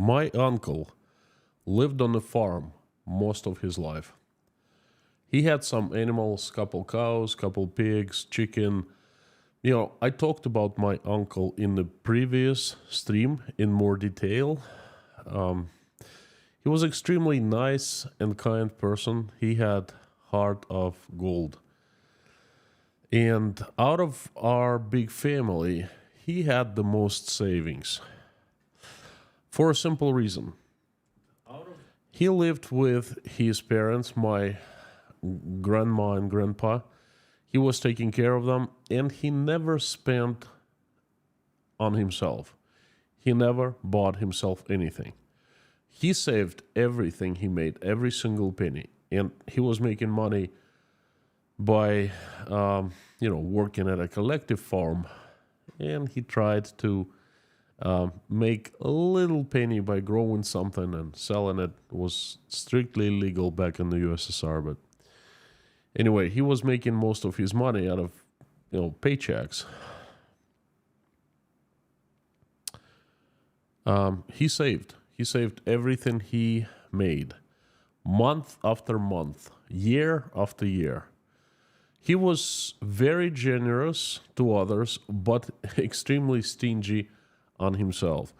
My uncle lived on a farm most of his life. He had some animals, couple cows, couple pigs, chicken. I talked about my uncle in the previous stream in more detail. Um, he was extremely nice and kind person. He had heart of gold. And out of our big family, he had the most savings for a simple reason. He lived with his parents, my grandma and grandpa. He was taking care of them, and he never spent on himself. He never bought himself anything. He saved everything he made, every single penny, and he was making money by, working at a collective farm, and he tried to make a little penny by growing something and selling it. It was strictly illegal back in the USSR, but anyway, he was making most of his money out of, paychecks. He saved. He saved everything he made, month after month, year after year. He was very generous to others, but extremely stingy on himself.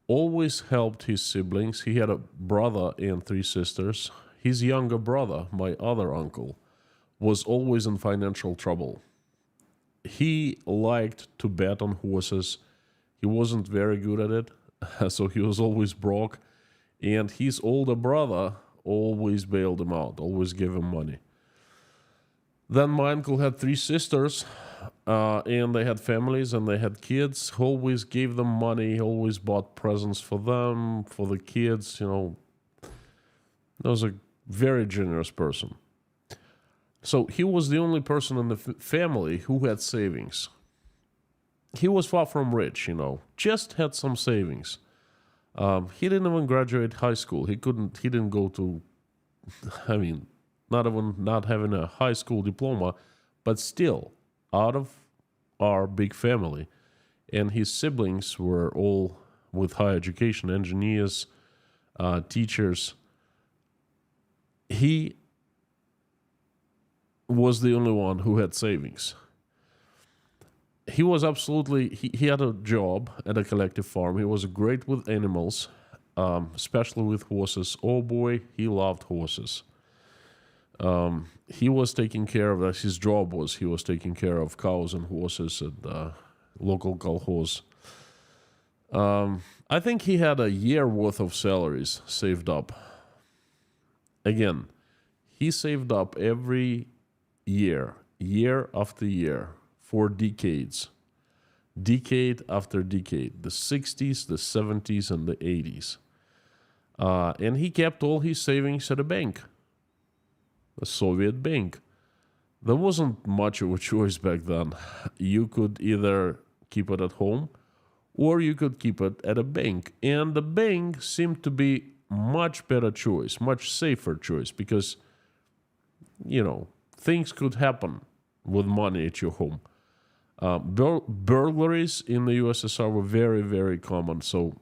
Always helped his siblings. He had a brother and 3 sisters. His younger brother, my other uncle, was always in financial trouble. He liked to bet on horses. He wasn't very good at it, so he was always broke. And his older brother always bailed him out, always gave him money. Then my uncle had 3 sisters, and they had families and they had kids. He always gave them money, he always bought presents for them, for the kids, He was a very generous person. So he was the only person in the family who had savings. He was far from rich, just had some savings. He didn't even graduate high school. He didn't go to, not having a high school diploma, but still out of our big family. And his siblings were all with high education, engineers, teachers. He was the only one who had savings. He was he had a job at a collective farm. He was great with animals, especially with horses. Oh boy, he loved horses. He was taking care of, his job was, he was taking care of cows and horses at the local kolkhoz. I think he had a year worth of salaries saved up. Again, he saved up every year after year, for decades, decade after decade, the 60s, the 70s, and the 80s. And he kept all his savings at a bank, a Soviet bank. There wasn't much of a choice back then. You could either keep it at home or you could keep it at a bank. And the bank seemed to be much better choice, much safer choice, because, things could happen with money at your home. Burglaries in the USSR were very, very common. So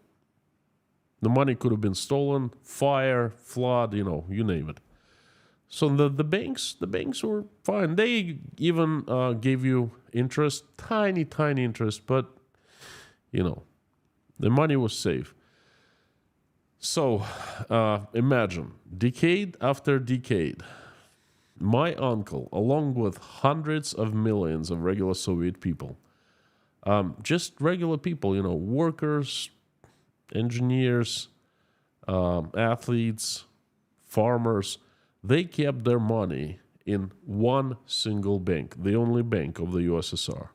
the money could have been stolen, fire, flood, you name it. So the banks were fine. They even gave you interest, tiny interest, but the money was safe. So imagine, decade after decade, my uncle, along with hundreds of millions of regular Soviet people, just regular people, workers, engineers, athletes, farmers, they kept their money in one single bank, the only bank of the USSR.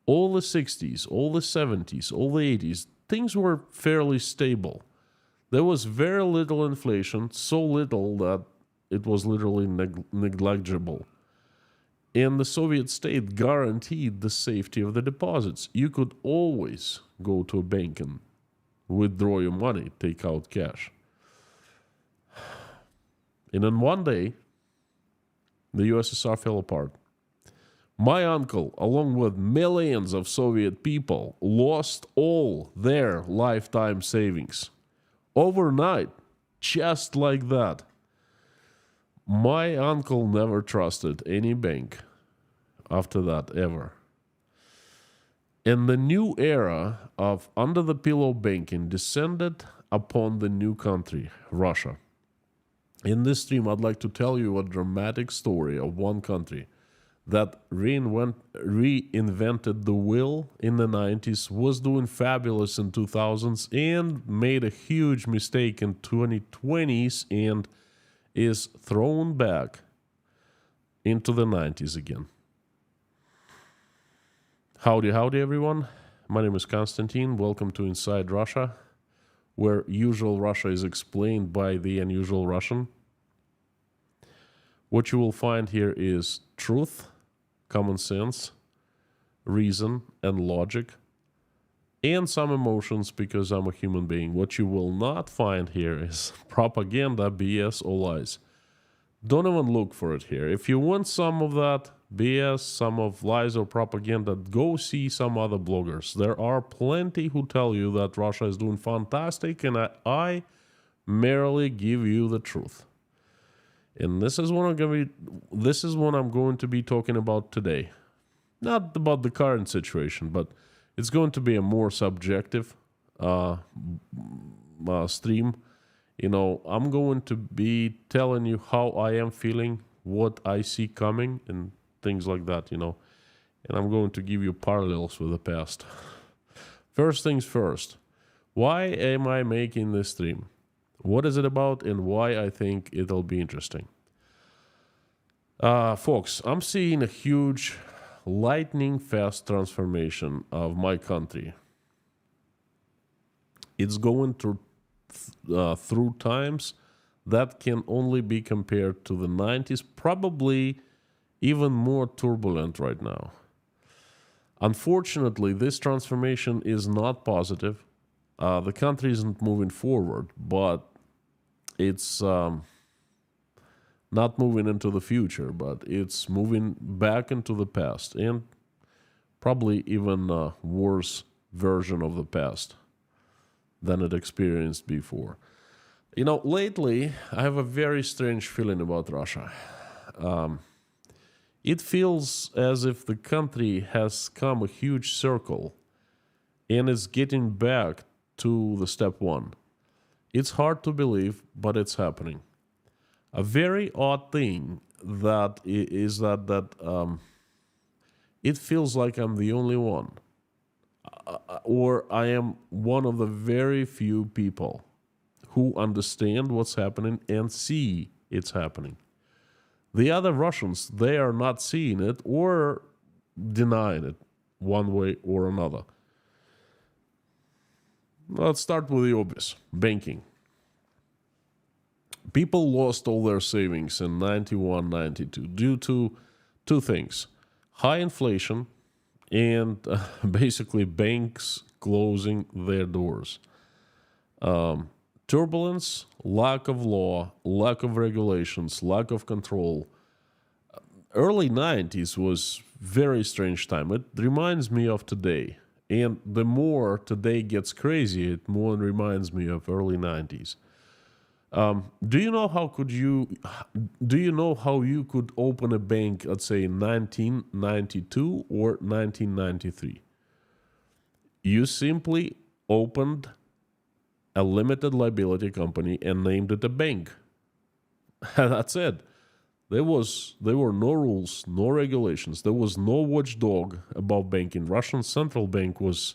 All the 60s, all the 70s, all the 80s, things were fairly stable. There was very little inflation, so little that it was literally negligible. And the Soviet state guaranteed the safety of the deposits. You could always go to a bank and withdraw your money, take out cash. And then one day, the USSR fell apart. My uncle, along with millions of Soviet people, lost all their lifetime savings. overnight, just like that. My uncle never trusted any bank after that, ever. And the new era of under-the-pillow banking descended upon the new country, Russia. In this stream, I'd like to tell you a dramatic story of one country that reinvented the wheel in the 90s, was doing fabulous in 2000s, and made a huge mistake in 2020s, and is thrown back into the 90s again. Howdy, everyone. My name is Konstantin. Welcome to Inside Russia, where usual Russia is explained by the unusual Russian. What you will find here is truth, common sense, reason, and logic, and some emotions because I'm a human being. What you will not find here is propaganda, BS, or lies. Don't even look for it here. If you want some of that BS, some of lies or propaganda, go see some other bloggers. There are plenty who tell you that Russia is doing fantastic, and I merely give you the truth. And this is what I'm going to be talking about today. Not about the current situation, but it's going to be a more subjective stream. You know, I'm going to be telling you how I am feeling, what I see coming, and things like that, you know. And I'm going to give you parallels with the past. First things first. Why am I making this stream? What is it about, and why I think it'll be interesting? Folks, I'm seeing a huge lightning fast transformation of my country. It's going through times that can only be compared to the 90s, probably even more turbulent right now. Unfortunately, this transformation is not positive. The country isn't moving forward, but it's not moving into the future, but it's moving back into the past, and probably even a worse version of the past than it experienced before. You know, lately, I have a very strange feeling about Russia. It feels as if the country has come a huge circle and is getting back to the step one. It's hard to believe, but it's happening. A very odd thing that is that it feels like I'm the only one, or I am one of the very few people who understand what's happening and see it's happening. The other Russians, they are not seeing it or denying it one way or another. Let's start with the obvious, banking. People lost all their savings in 91, 92 due to two things: high inflation and basically banks closing their doors. Turbulence, lack of law, lack of regulations, lack of control. Early 90s was very strange time. It reminds me of today. And the more today gets crazy, it more reminds me of early 90s. Do you know how you could open a bank, let's say in 1992 or 1993? You simply opened a limited liability company and named it a bank. That's it. There were no rules, no regulations. There was no watchdog about banking. Russian central bank was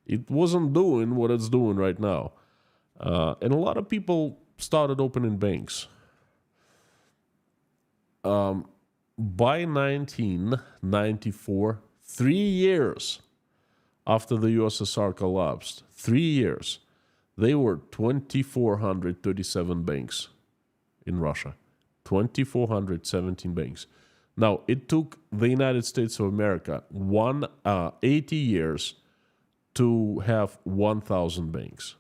it wasn't doing what it's doing right now. And a lot of people started opening banks. By 1994, 3 years after the USSR collapsed, 3 years, there were 2,437 banks in Russia. 2,417 banks. Now, it took the United States of America 80 years to have 1,000 banks.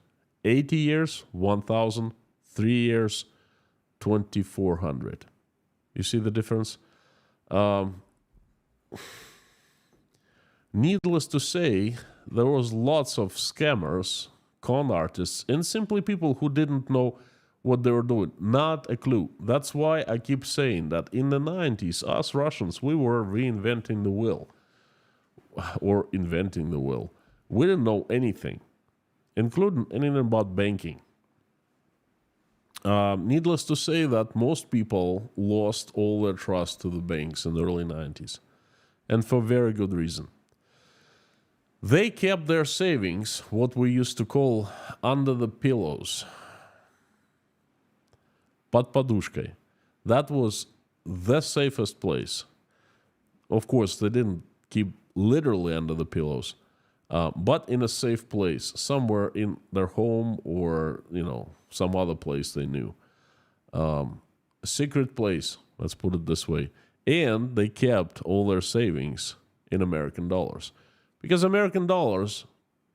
80 years, 1,000, 3 years, 2,400. You see the difference? Needless to say, there was lots of scammers con artists and simply people who didn't know what they were doing. Not a clue. That's why I keep saying that in the 90s, us Russians, we were reinventing the wheel. Or inventing the wheel. We didn't know anything, including anything about banking. Needless to say that most people lost all their trust to the banks in the early 90s. And for very good reason. They kept their savings, what we used to call under the pillows. Под подушкой. That was the safest place. Of course, they didn't keep literally under the pillows, but in a safe place, somewhere in their home or, some other place they knew. A secret place, let's put it this way. And they kept all their savings in American dollars. Because American dollar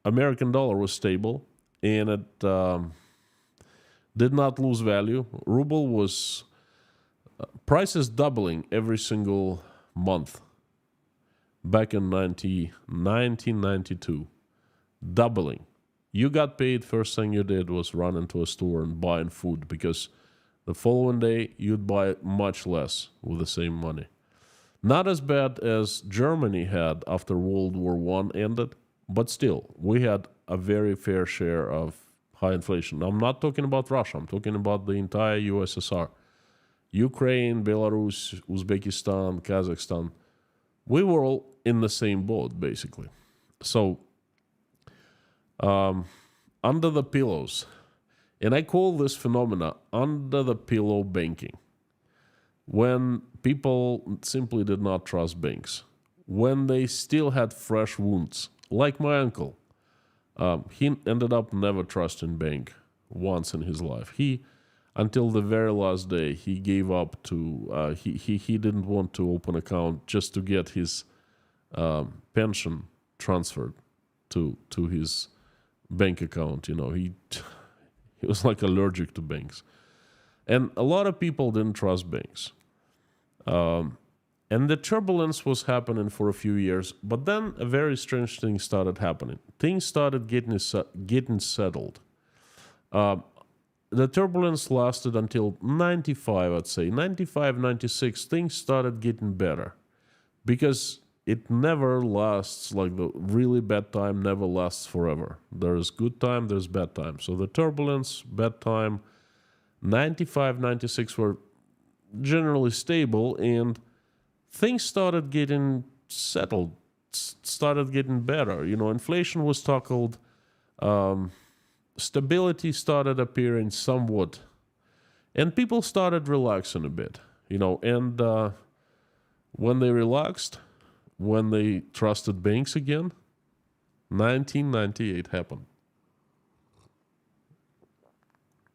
was stable, and it did not lose value. Ruble was prices doubling every single month back in 1992. Doubling. You got paid, first thing you did was run into a store and buy food, because the following day you'd buy much less with the same money. Not as bad as Germany had after World War I ended, but still, we had a very fair share of high inflation. I'm not talking about Russia, I'm talking about the entire USSR. Ukraine, Belarus, Uzbekistan, Kazakhstan. We were all in the same boat, basically. So, under the pillows. And I call this phenomena under the pillow banking. When people simply did not trust banks. When they still had fresh wounds. Like my uncle. He ended up never trusting bank once in his life. Until the very last day, he gave up to, he didn't want to open an account just to get his pension transferred to his bank account. He was like allergic to banks. And a lot of people didn't trust banks. And the turbulence was happening for a few years, but then a very strange thing started happening. Things started getting settled. The turbulence lasted until 95, I'd say. 95, 96, things started getting better. Because it never lasts, like the really bad time never lasts forever. There's good time, there's bad time. So the turbulence, bad time, 95, 96 were generally stable, and things started getting settled, started getting better. Inflation was tackled, stability started appearing somewhat, and people started relaxing a bit, and when they relaxed, when they trusted banks again, 1998 happened.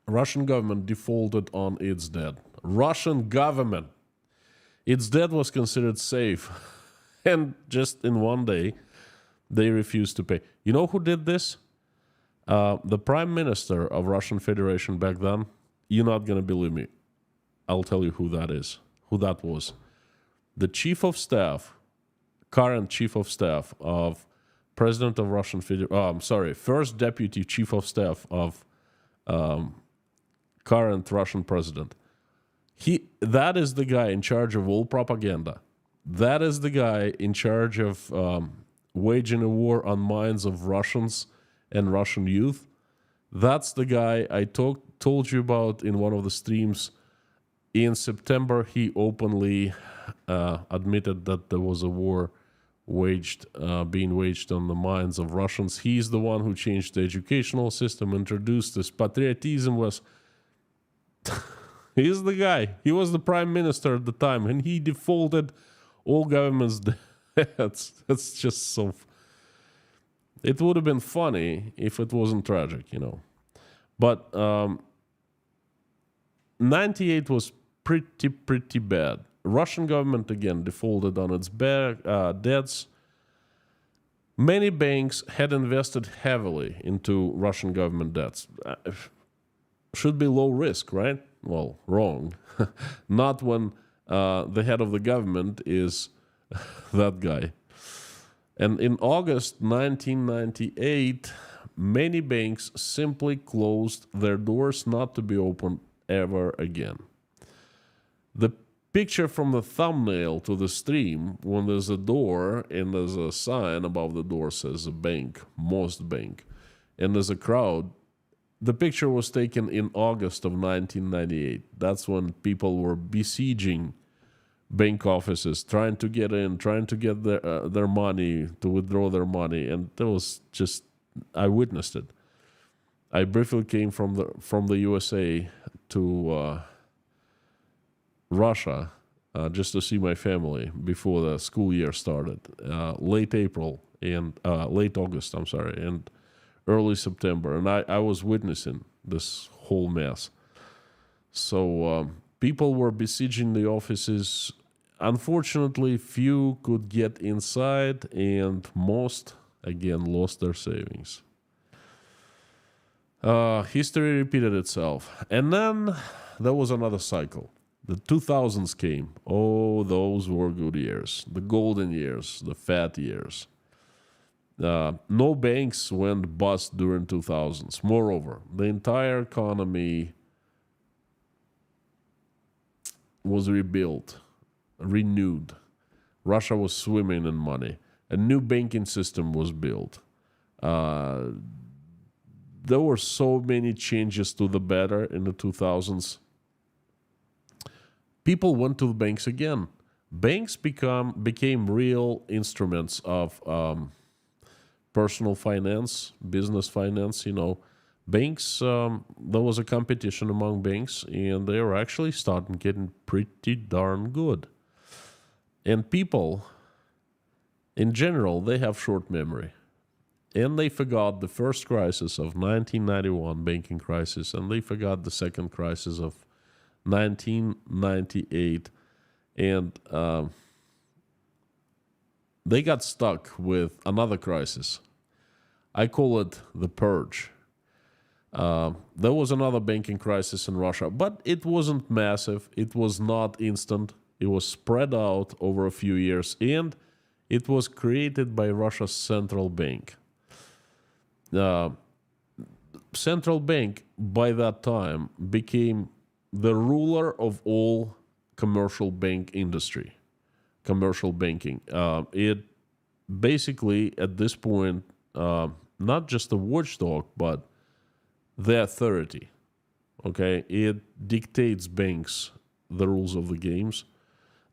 Russian government defaulted on its debt. Russian government. Its debt was considered safe. And just in one day, they refused to pay. You know who did this? The prime minister of Russian Federation back then. You're not going to believe me. I'll tell you who that is. Who that was. The chief of staff, current chief of staff of President of Russian Federation. First deputy chief of staff of current Russian president. That is the guy in charge of all propaganda. That is the guy in charge of waging a war on minds of Russians and Russian youth. That's the guy I told you about in one of the streams. In September, he openly admitted that there was a war being waged on the minds of Russians. He's the one who changed the educational system, introduced this patriotism. He's the guy. He was the prime minister at the time, and he defaulted all government's debts. It's just so... It would have been funny if it wasn't tragic, But 98 was pretty bad. Russian government, again, defaulted on its debts. Many banks had invested heavily into Russian government debts. Should be low risk, right? Well, wrong. Not when the head of the government is that guy. And in August 1998, many banks simply closed their doors not to be opened ever again. The picture from the thumbnail to the stream, when there's a door and there's a sign above the door says a bank, most bank, and there's a crowd, the picture was taken in August of 1998. That's when people were besieging bank offices, trying to get in, trying to get their money, to withdraw their money, and that was just, I witnessed it. I briefly came from the USA to Russia just to see my family before the school year started, late August, and early September, and I was witnessing this whole mess. So people were besieging the offices. Unfortunately, few could get inside, and most, again, lost their savings. History repeated itself. And then there was another cycle. The 2000s came. Oh, those were good years. The golden years, the fat years. No banks went bust during 2000s. Moreover, the entire economy was rebuilt, renewed. Russia was swimming in money. A new banking system was built. There were so many changes to the better in the 2000s. People went to the banks again. Banks became real instruments of personal finance, business finance. Banks, there was a competition among banks, and they were actually starting getting pretty darn good. And people, in general, they have short memory. And they forgot the first crisis of 1991, banking crisis, and they forgot the second crisis of 1998. And they got stuck with another crisis. I call it the purge. There was another banking crisis in Russia, but it wasn't massive. It was not instant. It was spread out over a few years, and it was created by Russia's central bank. Central bank, by that time, became the ruler of all commercial bank industry, commercial banking. It basically, at this point, not just a watchdog, but the authority. Okay, it dictates banks the rules of the game,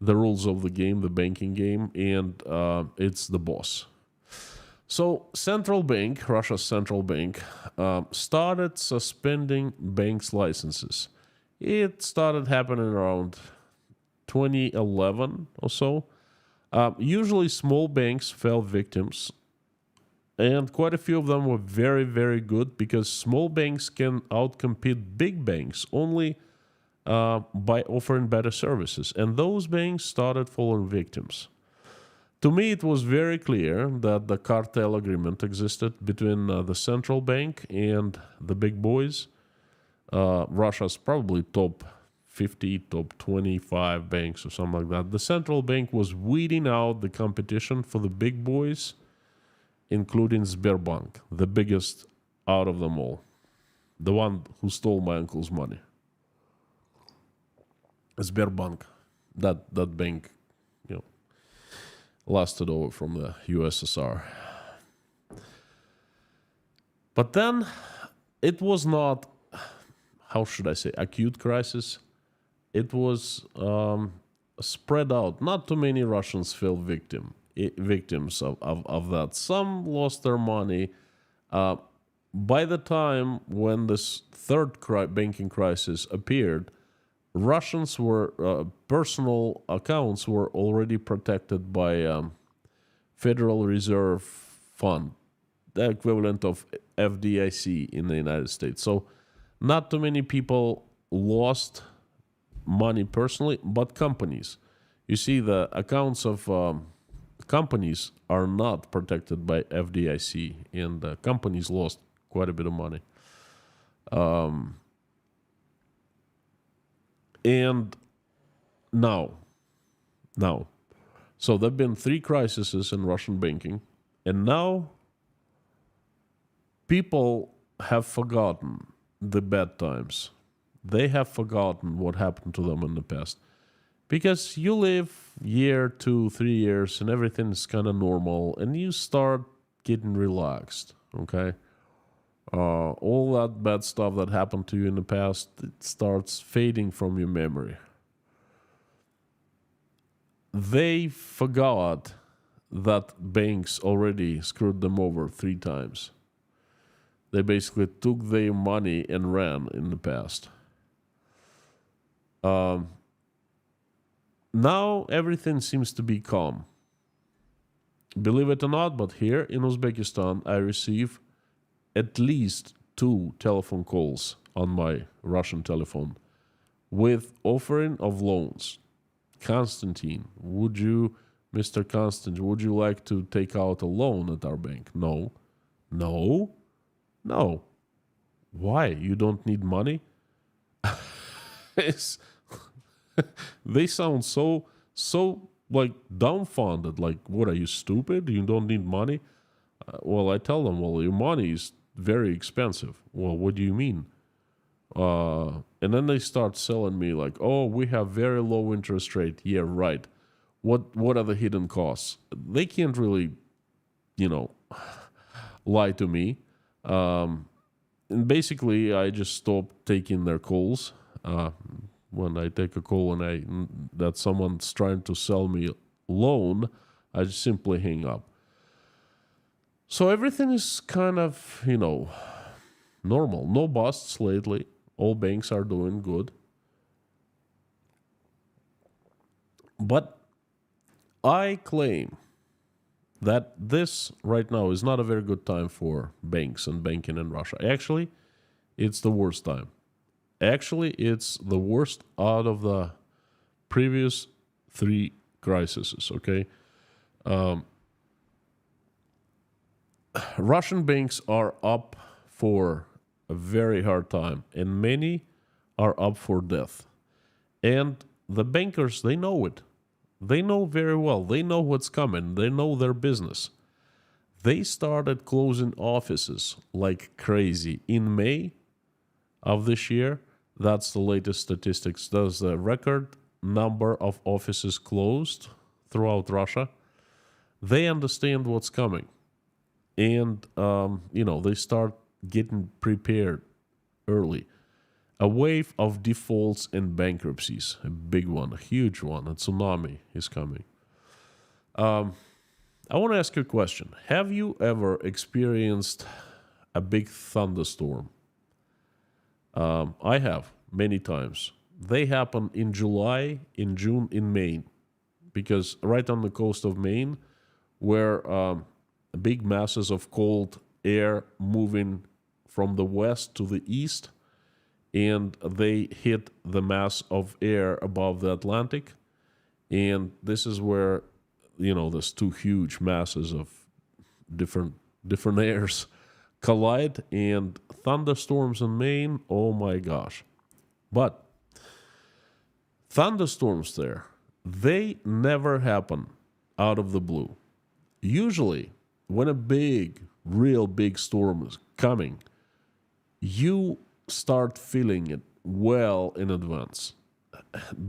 the banking game, and it's the boss. So central bank, Russia's central bank, started suspending banks' licenses. It started happening around 2011 or so. Usually small banks fell victims, and quite a few of them were very, very good, because small banks can outcompete big banks only by offering better services. And those banks started falling victims. To me, it was very clear that the cartel agreement existed between the central bank and the big boys. Russia's probably top 50, top 25 banks or something like that. The central bank was weeding out the competition for the big boys, including Sberbank, the biggest out of them all, the one who stole my uncle's money. Sberbank, that bank, lasted over from the USSR. But then it was not, how should I say, acute crisis. It was spread out. Not too many Russians fell victims of that. Some lost their money. By the time when this third banking crisis appeared, Russians were personal accounts were already protected by Federal Reserve Fund, the equivalent of FDIC in the United States. So not too many people lost money personally, but companies. You see, the accounts of companies are not protected by FDIC, and companies lost quite a bit of money. And now, so there have been 3 crises in Russian banking, and now people have forgotten the bad times. They have forgotten what happened to them in the past. Because you live year, 2, 3 years, and everything is kind of normal, and you start getting relaxed, okay? All that bad stuff that happened to you in the past, it starts fading from your memory. They forgot that banks already screwed them over 3 times. They basically took their money and ran in the past. Now everything seems to be calm. Believe it or not, but here in Uzbekistan, I receive at least 2 telephone calls on my Russian telephone with offering of loans. Constantine, Mr. Constantine, would you like to take out a loan at our bank? No. No? No. Why? You don't need money? They sound so like dumbfounded. Like, what, are you stupid? You don't need money? Well, I tell them, well, your money is very expensive. Well, what do you mean? And then they start selling me like, oh, we have very low interest rate. Yeah, right. What are the hidden costs? They can't really, lie to me. And basically, I just stopped taking their calls. When I take a call and that someone's trying to sell me a loan, I just simply hang up. So everything is kind of, normal. No busts lately. All banks are doing good. But I claim that this right now is not a very good time for banks and banking in Russia. Actually, it's the worst time. Actually, it's the worst out of the previous 3 crises, okay? Russian banks are up for a very hard time, and many are up for death. And the bankers, they know it. They know very well. They know what's coming. They know their business. They started closing offices like crazy. In May of this year, that's the latest statistics. There's the record number of offices closed throughout Russia. They understand what's coming. And, they start getting prepared early. A wave of defaults and bankruptcies, a big one, a huge one, a tsunami is coming. I want to ask you a question. Have you ever experienced a big thunderstorm? I have, many times. They happen in July, in June, in Maine. Because right on the coast of Maine, where big masses of cold air moving from the west to the east, and they hit the mass of air above the Atlantic. And this is where, there's 2 huge masses of different airs collide, and thunderstorms in Maine, oh my gosh. But thunderstorms there, they never happen out of the blue. Usually, when a real big storm is coming, you start feeling it well in advance.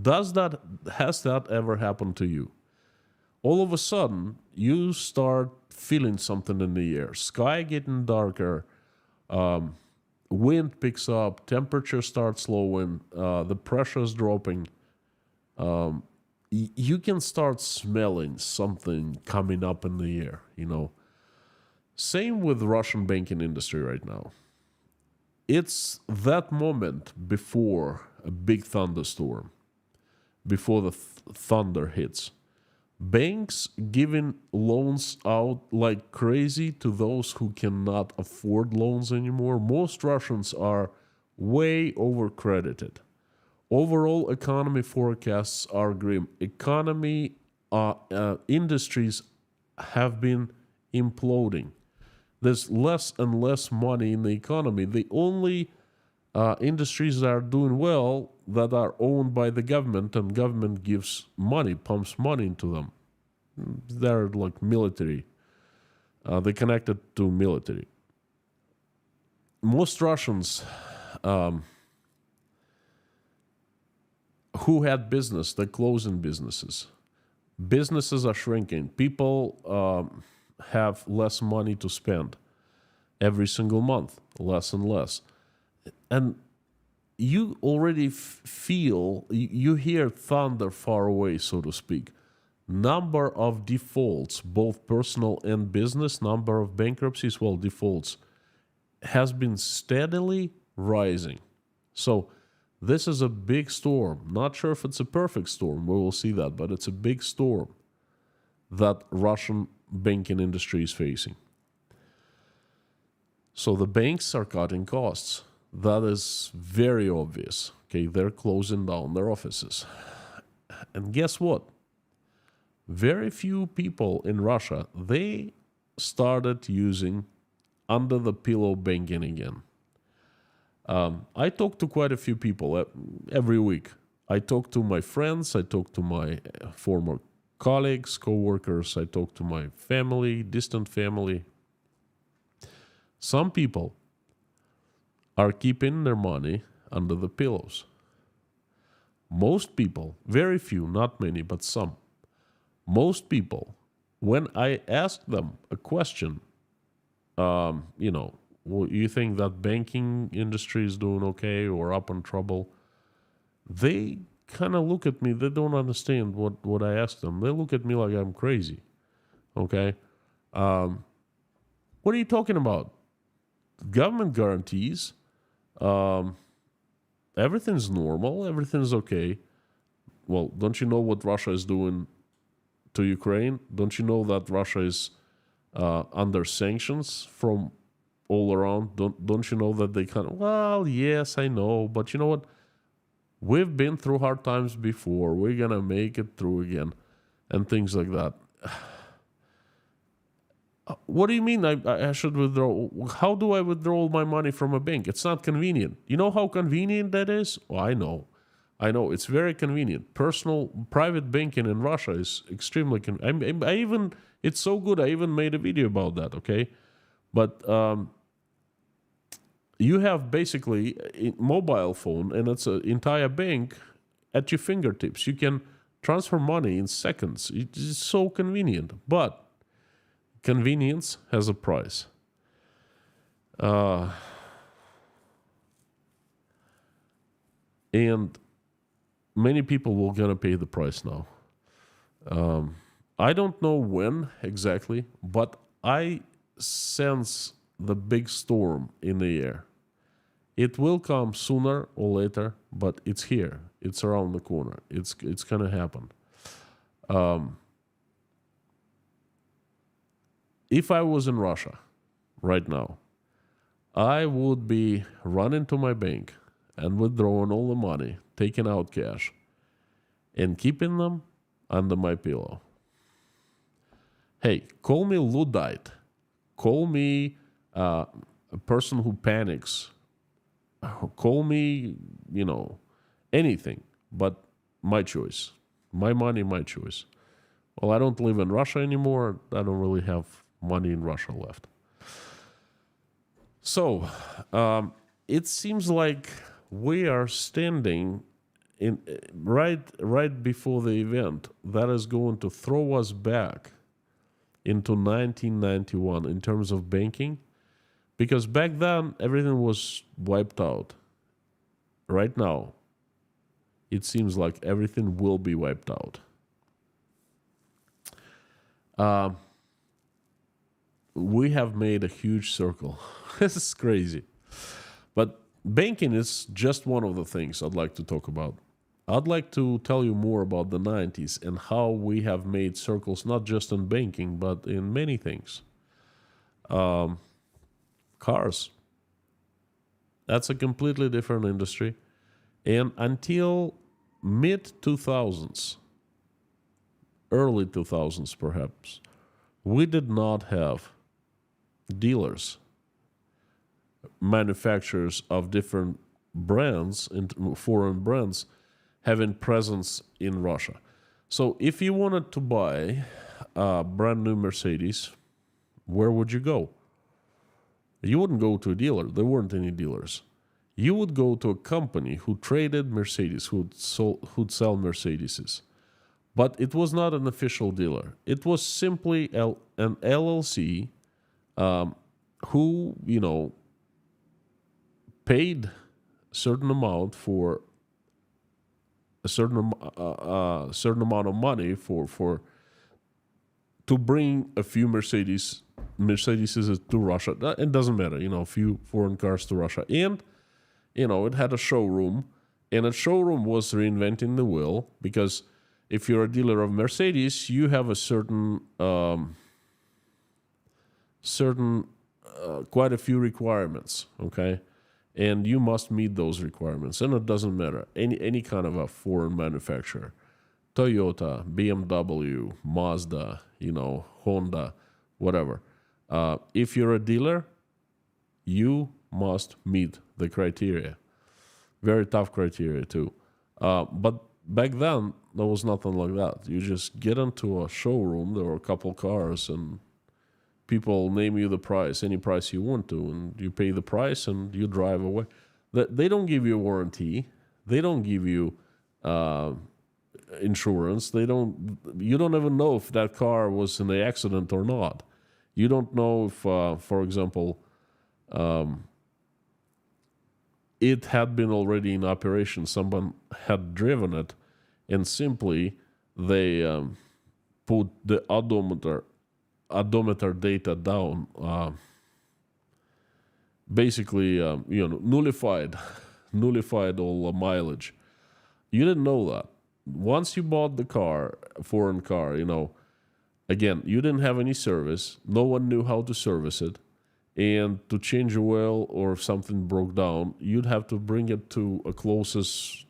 Has that ever happened to you? All of a sudden, you start feeling something in the air. Sky getting darker, wind picks up, temperature starts lowering, the pressure is dropping. You can start smelling something coming up in the air, Same with the Russian banking industry right now. It's that moment before a big thunderstorm, before the thunder hits. Banks giving loans out like crazy to those who cannot afford loans anymore. Most Russians are way overcredited. Overall economy forecasts are grim. Industries have been imploding. There's less and less money in the economy. The only industries that are doing well that are owned by the government, and government gives money, pumps money into them. They're like military. They're connected to military. most Russians who had business, they're closing businesses. Businesses are shrinking. People have less money to spend every single month, less and less. And you already feel, you hear thunder far away, so to speak. Number of defaults, both personal and business, number of bankruptcies, well, defaults, has been steadily rising. So this is a big storm. Not sure if it's a perfect storm. We will see that, but it's a big storm that Russian banking industry is facing. So the banks are cutting costs. That is very obvious. Okay, they're closing down their offices. And guess what? Very few people in Russia, they started using under the pillow banking again. I talk to quite a few people every week. I talk to my friends, I talk to my former colleagues, co-workers, I talk to my family, distant family. Some people are keeping their money under the pillows. Most people, very few, not many, but some. Most people, when I ask them a question, you think that banking industry is doing okay or up in trouble, they kind of look at me. They don't understand what I ask them. They look at me like I'm crazy. Okay? What are you talking about? Government guarantees. Everything's normal. Everything's okay. Well, don't you know what Russia is doing to Ukraine? Don't you know that Russia is under sanctions from all around? Don't you know that they well, yes, I know, but you know what? We've been through hard times before. We're going to make it through again and things like that. What do you mean I should withdraw? How do I withdraw my money from a bank? It's not convenient. You know how convenient that is? Oh, I know. It's very convenient. Private banking in Russia is extremely convenient. It's so good, I even made a video about that, okay? But you have basically a mobile phone, and it's an entire bank at your fingertips. You can transfer money in seconds. It's so convenient. But convenience has a price. And many people will gonna pay the price now. I don't know when exactly, but I sense the big storm in the air. It will come sooner or later, but it's here. It's around the corner. It's gonna happen. If I was in Russia right now, I would be running to my bank and withdrawing all the money, taking out cash, and keeping them under my pillow. Hey, call me Luddite. Call me a person who panics. Call me, anything, but my choice. My money, my choice. Well, I don't live in Russia anymore. I don't really have money in Russia left. So, it seems like we are standing in right before the event that is going to throw us back into 1991 in terms of banking, because back then everything was wiped out. Right now, it seems like everything will be wiped out. We have made a huge circle. This is crazy. But banking is just one of the things I'd like to talk about. I'd like to tell you more about the 90s and how we have made circles, not just in banking, but in many things. Cars. That's a completely different industry. And until mid-2000s, early 2000s perhaps, we did not have dealers, manufacturers of different brands, foreign brands, having presence in Russia. So if you wanted to buy a brand new Mercedes, where would you go? You wouldn't go to a dealer. There weren't any dealers. You would go to a company who traded Mercedes, who'd sell Mercedeses. But it was not an official dealer. It was simply an LLC who, paid a certain amount for a certain amount of money for to bring a few Mercedes to Russia. It doesn't matter, a few foreign cars to Russia. And, it had a showroom. And a showroom was reinventing the wheel because if you're a dealer of Mercedes, you have a certain quite a few requirements, okay? And you must meet those requirements. And it doesn't matter. Any kind of a foreign manufacturer. Toyota, BMW, Mazda, Honda, whatever. If you're a dealer, you must meet the criteria. Very tough criteria too. But back then, there was nothing like that. You just get into a showroom, there were a couple cars, and people name you the price, any price you want to, and you pay the price and you drive away. They don't give you a warranty. They don't give you insurance. You don't even know if that car was in an accident or not. You don't know if, for example, it had been already in operation. Someone had driven it, and simply they put the odometer data down. Basically, nullified all the mileage. You didn't know that. Once you bought the car, a foreign car, again, you didn't have any service. No one knew how to service it. And to change a oil or if something broke down, you'd have to bring it to a closest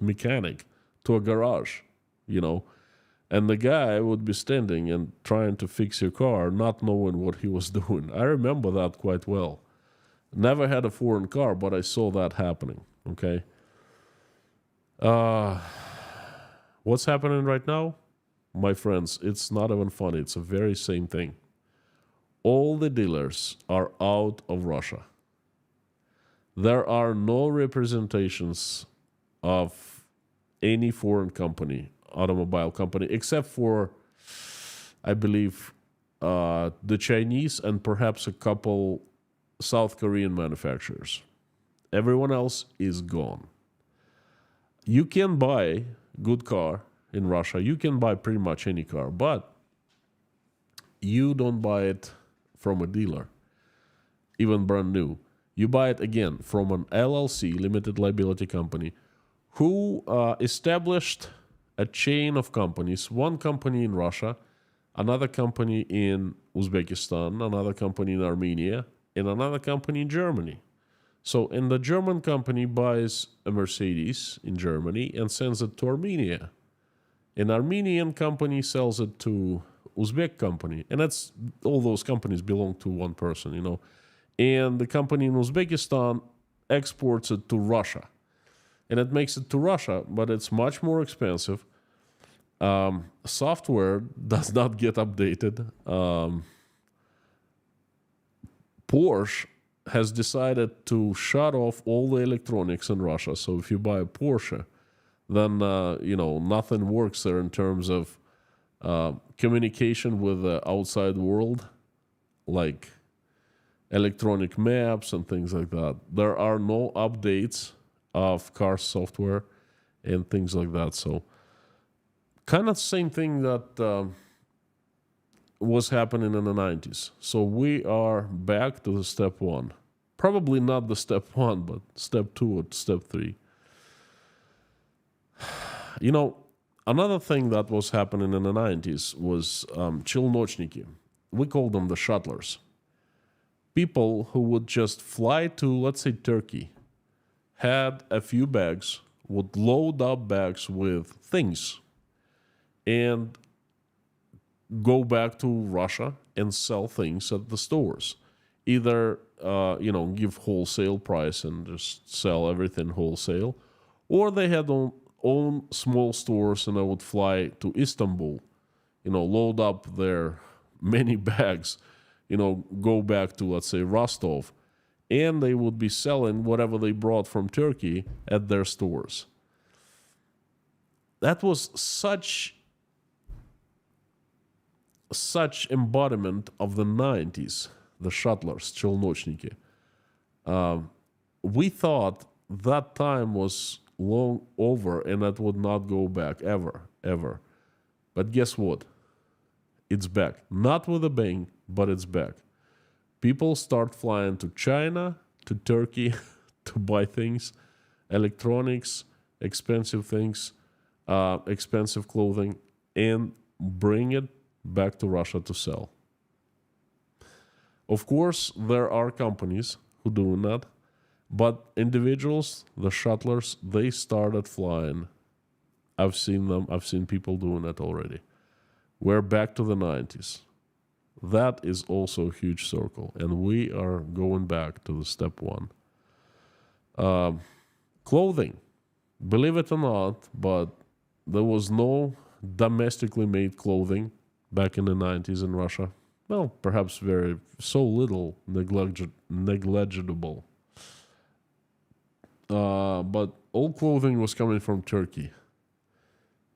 mechanic, to a garage, And the guy would be standing and trying to fix your car, not knowing what he was doing. I remember that quite well. Never had a foreign car, but I saw that happening, okay? What's happening right now? My friends, it's not even funny. It's the very same thing. All the dealers are out of Russia. There are no representations of any foreign company, automobile company, except for, I believe, the Chinese and perhaps a couple South Korean manufacturers. Everyone else is gone. You can buy good car in Russia. You can buy pretty much any car, but you don't buy it from a dealer, even brand new. You buy it, again, from an LLC, limited liability company, who established a chain of companies, one company in Russia, another company in Uzbekistan, another company in Armenia, and another company in Germany. So, and the German company buys a Mercedes in Germany and sends it to Armenia. An Armenian company sells it to Uzbek company, and that's all those companies belong to one person, And the company in Uzbekistan exports it to Russia, and it makes it to Russia, but it's much more expensive. Software does not get updated. Porsche has decided to shut off all the electronics in Russia. So if you buy a Porsche, then nothing works there in terms of communication with the outside world, like electronic maps and things like that. There are no updates of car software and things like that. So kind of the same thing that was happening in the 90s. So we are back to the step one. Probably not the step one, but step two or step three. Another thing that was happening in the 90s was челночники. We call them the shuttlers. People who would just fly to, let's say, Turkey, had a few bags, would load up bags with things, and go back to Russia and sell things at the stores. Either, give wholesale price and just sell everything wholesale, or they had own small stores and they would fly to Istanbul, load up their many bags, go back to, let's say, Rostov, and they would be selling whatever they brought from Turkey at their stores. That was such embodiment of the 90s, the shuttlers, челночники. We thought that time was long over and that would not go back ever. But guess what? It's back. Not with a bang, but it's back. People start flying to China, to Turkey to buy things, electronics, expensive things, expensive clothing, and bring it back to Russia to sell. Of course, there are companies who do that, but individuals, the shuttlers, they started flying. I've seen them. I've seen people doing that already. We're back to the 90s. That is also a huge circle, and we are going back to the step one. Clothing. Believe it or not, but there was no domestically made clothing back in the 90s in Russia. Well, perhaps so little negligible. But all clothing was coming from Turkey.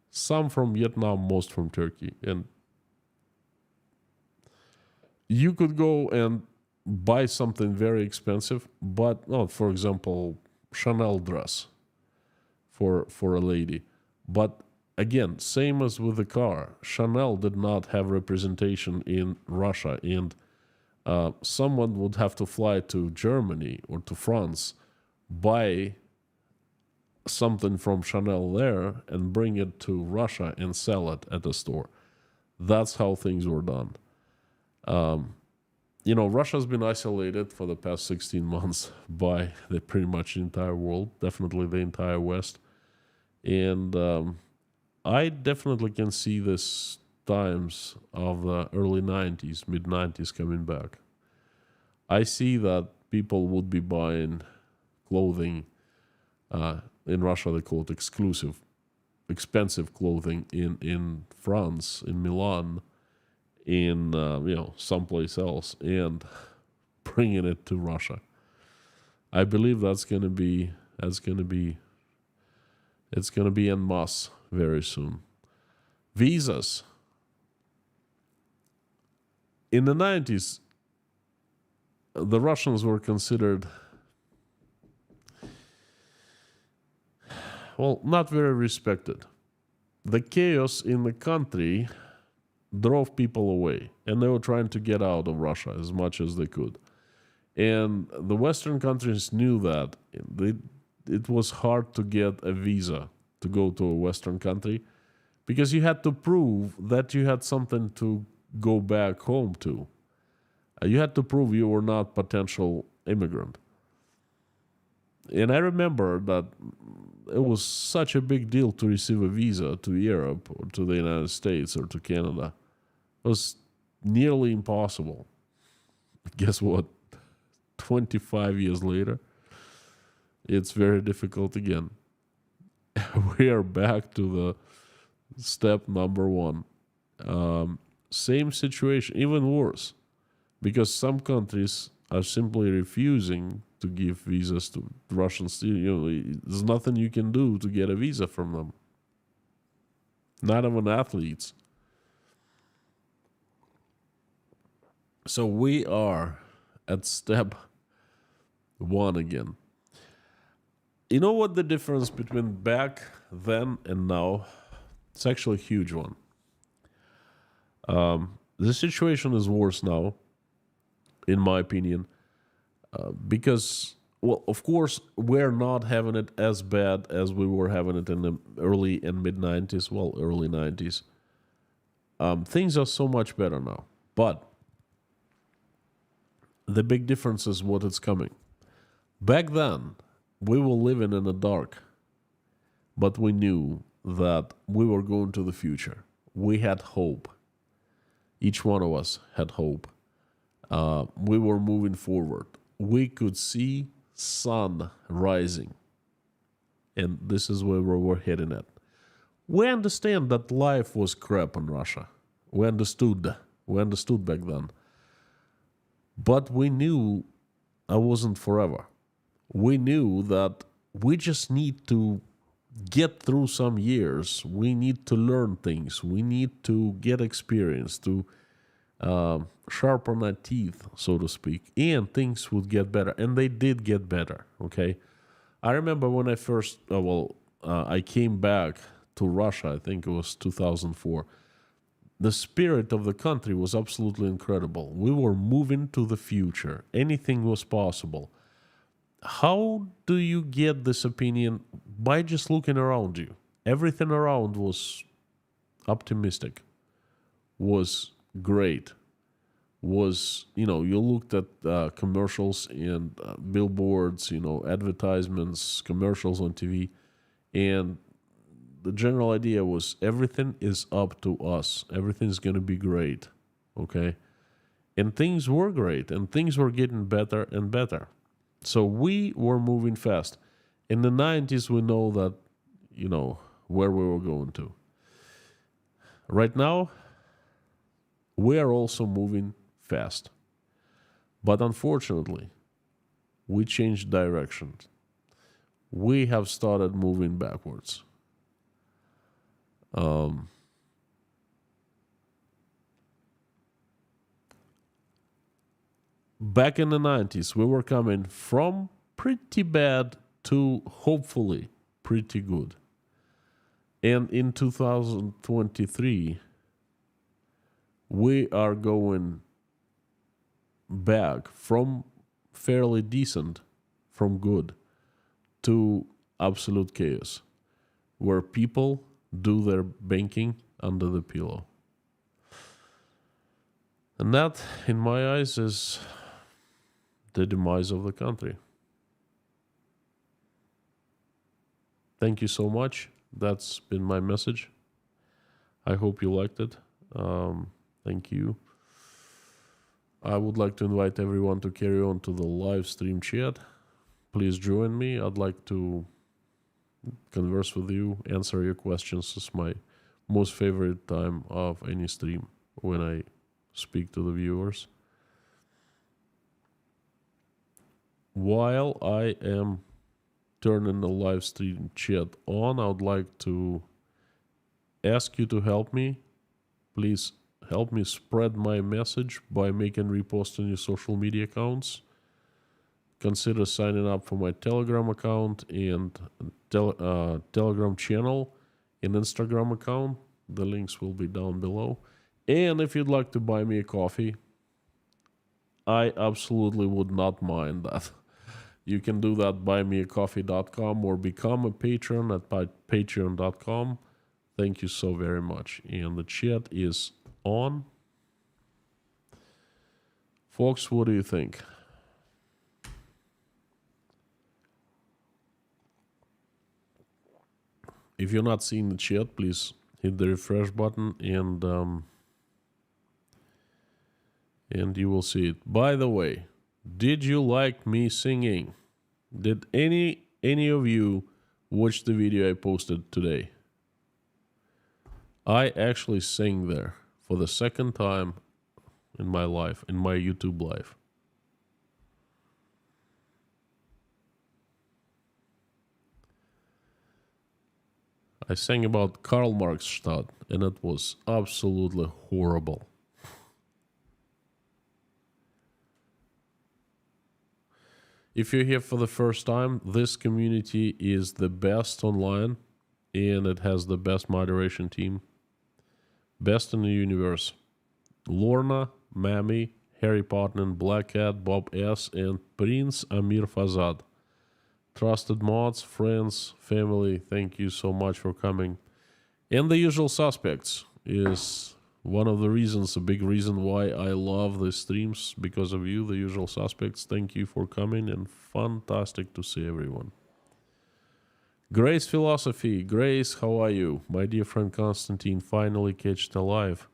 Some from Vietnam, most from Turkey. And you could go and buy something very expensive, but, for example, Chanel dress for a lady. But again, same as with the car, Chanel did not have representation in Russia, and someone would have to fly to Germany or to France, buy something from Chanel there, and bring it to Russia and sell it at a store. That's how things were done. Russia's been isolated for the past 16 months by pretty much the entire world, definitely the entire West. And I definitely can see this times of the early 90s, mid-90s coming back. I see that people would be buying clothing. In Russia, they call it expensive clothing in France, in Milan, in someplace else, and bringing it to Russia. I believe it's gonna be en masse very soon. Visas. In the 90s, the Russians were considered, not very respected. The chaos in the country drove people away, and they were trying to get out of Russia as much as they could. And the Western countries knew that. It was hard to get a visa to go to a Western country because you had to prove that you had something to go back home to. You had to prove you were not potential immigrant. And I remember that it was such a big deal to receive a visa to Europe or to the United States or to Canada. It was nearly impossible. Guess what? 25 years later, it's very difficult again. We are back to the step number one. Same situation, even worse, because some countries are simply refusing to give visas to Russians. There's nothing you can do to get a visa from them. Not even athletes. So we are at step one again. You know what the difference between back then and now? It's actually a huge one. The situation is worse now, in my opinion, because, of course, we're not having it as bad as we were having it in the early and mid-90s, early 90s. Things are so much better now. But the big difference is what is coming. Back then, we were living in the dark, but we knew that we were going to the future. We had hope. Each one of us had hope. We were moving forward. We could see sun rising. And this is where we were heading at. We understand that life was crap in Russia. We understood back then. But we knew I wasn't forever. We knew that we just need to get through some years. We need to learn things. We need to get experience, to sharpen our teeth, so to speak, and things would get better. And they did get better, okay? I remember when I first, I came back to Russia, I think it was 2004. The spirit of the country was absolutely incredible. We were moving to the future. Anything was possible. How do you get this opinion? By just looking around you. Everything around was optimistic, was great, was, you looked at commercials and billboards, advertisements, commercials on TV, and the general idea was everything is up to us. Everything's going to be great, okay? And things were great, and things were getting better and better. So we were moving fast. In the 90s, we know that, where we were going to. Right now, we are also moving fast. But unfortunately, we changed directions. We have started moving backwards. Back in the 90s, we were coming from pretty bad to hopefully pretty good. And in 2023, we are going back from fairly decent, from good, to absolute chaos, where people do their banking under the pillow. And that, in my eyes, is the demise of the country. Thank you so much. That's been my message. I hope you liked it. Thank you. I would like to invite everyone to carry on to the live stream chat. Please join me. I'd like to converse with you, answer your questions. It's my most favorite time of any stream, when I speak to the viewers. While I am turning the live stream chat on, I would like to ask you to help me. Please help me spread my message by making reposts on your social media accounts. Consider signing up for my Telegram account and Telegram channel and Instagram account. The links will be down below. And if you'd like to buy me a coffee, I absolutely would not mind that. You can do that by buymeacoffee.com or become a patron at patreon.com. Thank you so very much. And the chat is on. Folks, what do you think? If you're not seeing the chat, please hit the refresh button and you will see it. By the way, did you like me singing? Did any of you watch the video I posted today? I actually sang there for the second time in my life, in my YouTube life. I sang about Karl Marxstadt, and it was absolutely horrible. If you're here for the first time, this community is the best online, and it has the best moderation team. Best in the universe. Lorna, Mammy, Harry Potter, and Black Cat, Bob S., and Prince Amir Fazad. Trusted mods, friends, family, thank you so much for coming. And the usual suspects is one of the reasons, a big reason why I love the streams, because of you, the usual suspects. Thank you for coming, and fantastic to see everyone. Grace Philosophy, Grace, how are you? My dear friend Constantine, finally catched alive.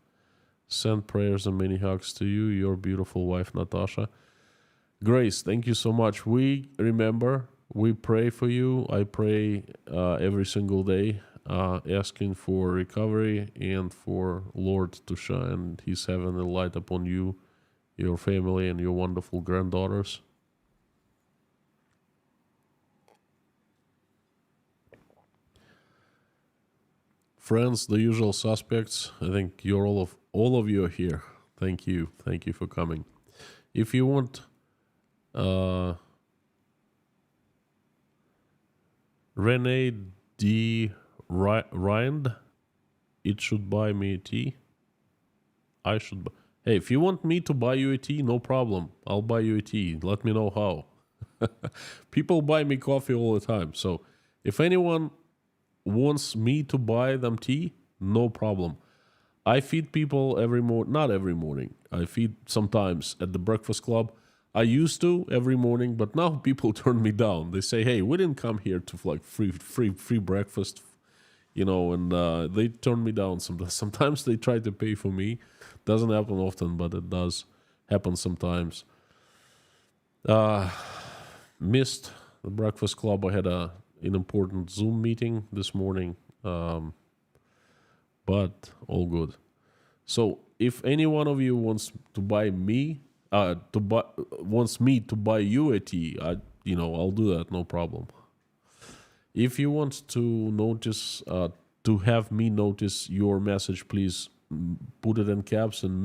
Send prayers and many hugs to you, your beautiful wife Natasha. Grace, thank you so much. We remember, we pray for you. I pray every single day, asking for recovery and for Lord to shine His heavenly light upon you, your family and your wonderful granddaughters. Friends, the usual suspects. I think you're all of you are here. Thank you for coming. If you want, Renee D. Rind, it should buy me a tea. I should. Hey, if you want me to buy you a tea, no problem. I'll buy you a tea. Let me know how. People buy me coffee all the time. So if anyone wants me to buy them tea, no problem. I feed people every morning. Not every morning. I feed sometimes at the breakfast club. I used to every morning, but now people turn me down. They say, "Hey, we didn't come here to like free breakfast," and they turn me down. Sometimes they try to pay for me. Doesn't happen often, but it does happen sometimes. Missed the breakfast club. I had an important Zoom meeting this morning, but all good. So if any one of you wants to buy me, wants me to buy you a tea, I'll do that, no problem. If you want to notice, to have me notice your message, please put it in caps and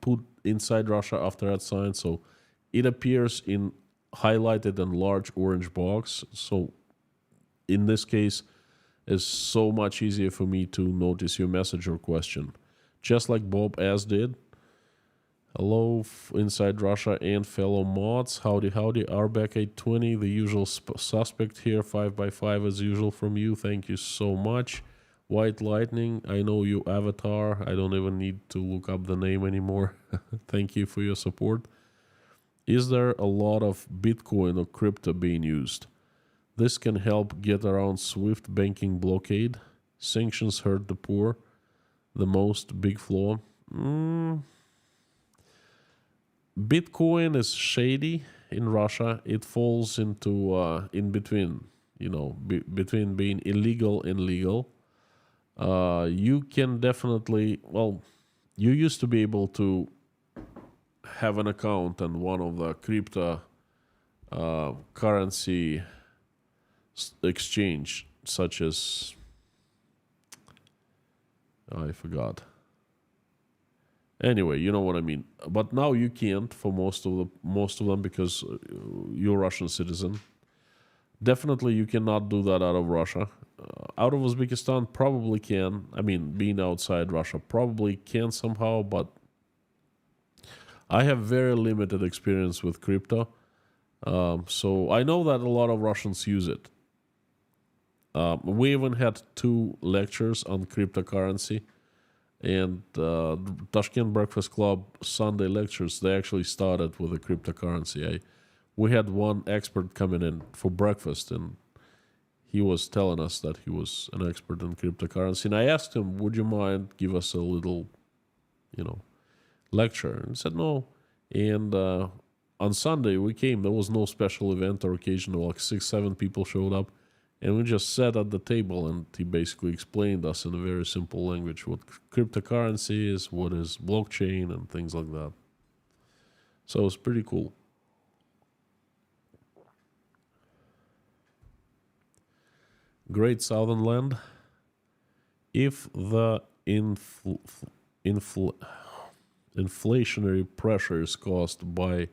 put Inside Russia after that sign, so it appears in highlighted and large orange box. So in this case, it's so much easier for me to notice your message or question. Just like Bob S did. Hello, Inside Russia and fellow mods. Howdy, Arbeck 820, the usual suspect here, 5x5 as usual from you. Thank you so much. White Lightning, I know you avatar. I don't even need to look up the name anymore. Thank you for your support. Is there a lot of Bitcoin or crypto being used? This can help get around SWIFT banking blockade. Sanctions hurt the poor. The most big flaw. Bitcoin is shady in Russia. It falls into in between, between being illegal and legal. You can definitely, you used to be able to have an account on one of the crypto currency exchange, such as, I forgot. Anyway, you know what I mean. But now you can't for most of them because you're a Russian citizen. Definitely, you cannot do that out of Russia. Out of Uzbekistan, probably can. I mean, being outside Russia, probably can somehow. But I have very limited experience with crypto, so I know that a lot of Russians use it. We even had 2 lectures on cryptocurrency. And Tashkent Breakfast Club Sunday lectures, they actually started with a cryptocurrency. We had one expert coming in for breakfast, and he was telling us that he was an expert in cryptocurrency. And I asked him, would you mind give us a little, lecture? And he said no. And on Sunday we came. There was no special event or occasion. Like 6-7 people showed up. And we just sat at the table, and he basically explained us in a very simple language what cryptocurrency is, what is blockchain, and things like that. So it's pretty cool. Great Southern Land. If the inflationary pressure is caused by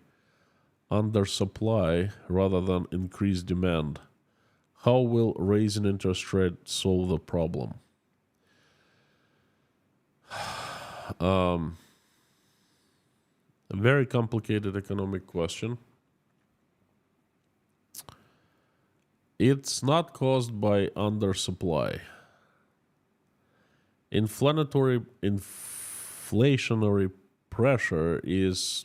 undersupply rather than increased demand, how will raising interest rate solve the problem? A very complicated economic question. It's not caused by undersupply. Inflationary pressure is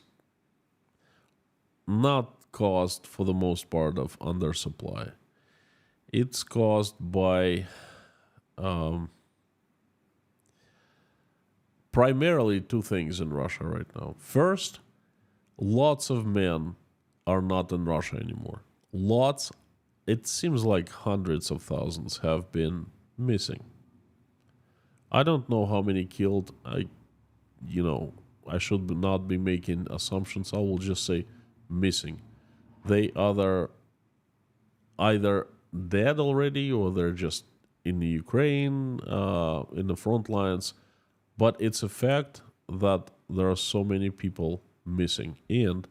not caused for the most part of undersupply. It's caused by primarily 2 things in Russia right now. First, lots of men are not in Russia anymore. Lots, it seems like hundreds of thousands have been missing. I don't know how many killed. I should not be making assumptions. I will just say missing. They are either dead already or they're just in the Ukraine, in the front lines. But it's a fact that there are so many people missing, and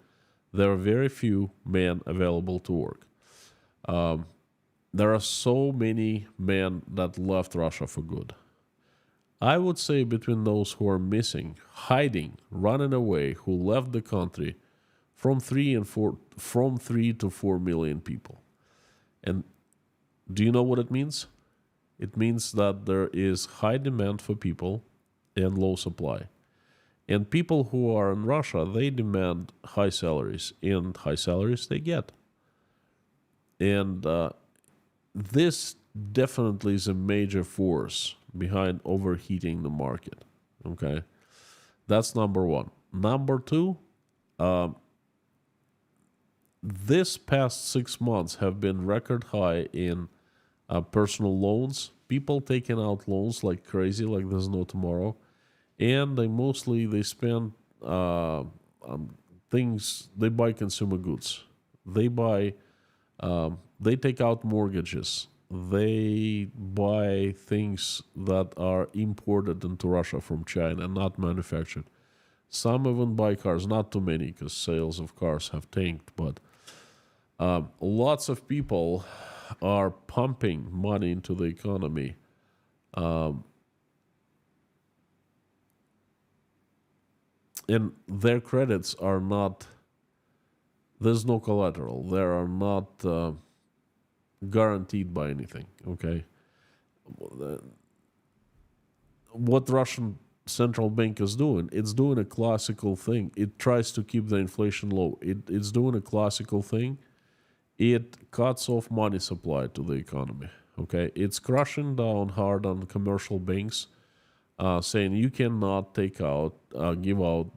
there are very few men available to work. There are so many men that left Russia for good. I would say between those who are missing, hiding, running away, who left the country, from 3 to 4 million people. And do you know what it means? It means that there is high demand for people and low supply. And people who are in Russia, they demand high salaries, and high salaries they get. And this definitely is a major force behind overheating the market. Okay, that's number one. Number two, this past 6 months have been record high in personal loans. People taking out loans like crazy, like there's no tomorrow, and they spend things. They buy consumer goods. They buy. They take out mortgages. They buy things that are imported into Russia from China, not manufactured. Some even buy cars, not too many because sales of cars have tanked, but lots of people are pumping money into the economy. And their credits are not, there's no collateral. They are not guaranteed by anything, okay? What Russian central bank is doing, it's doing a classical thing. It tries to keep the inflation low. It's doing a classical thing. It cuts off money supply to the economy, okay? It's crushing down hard on commercial banks, saying you cannot give out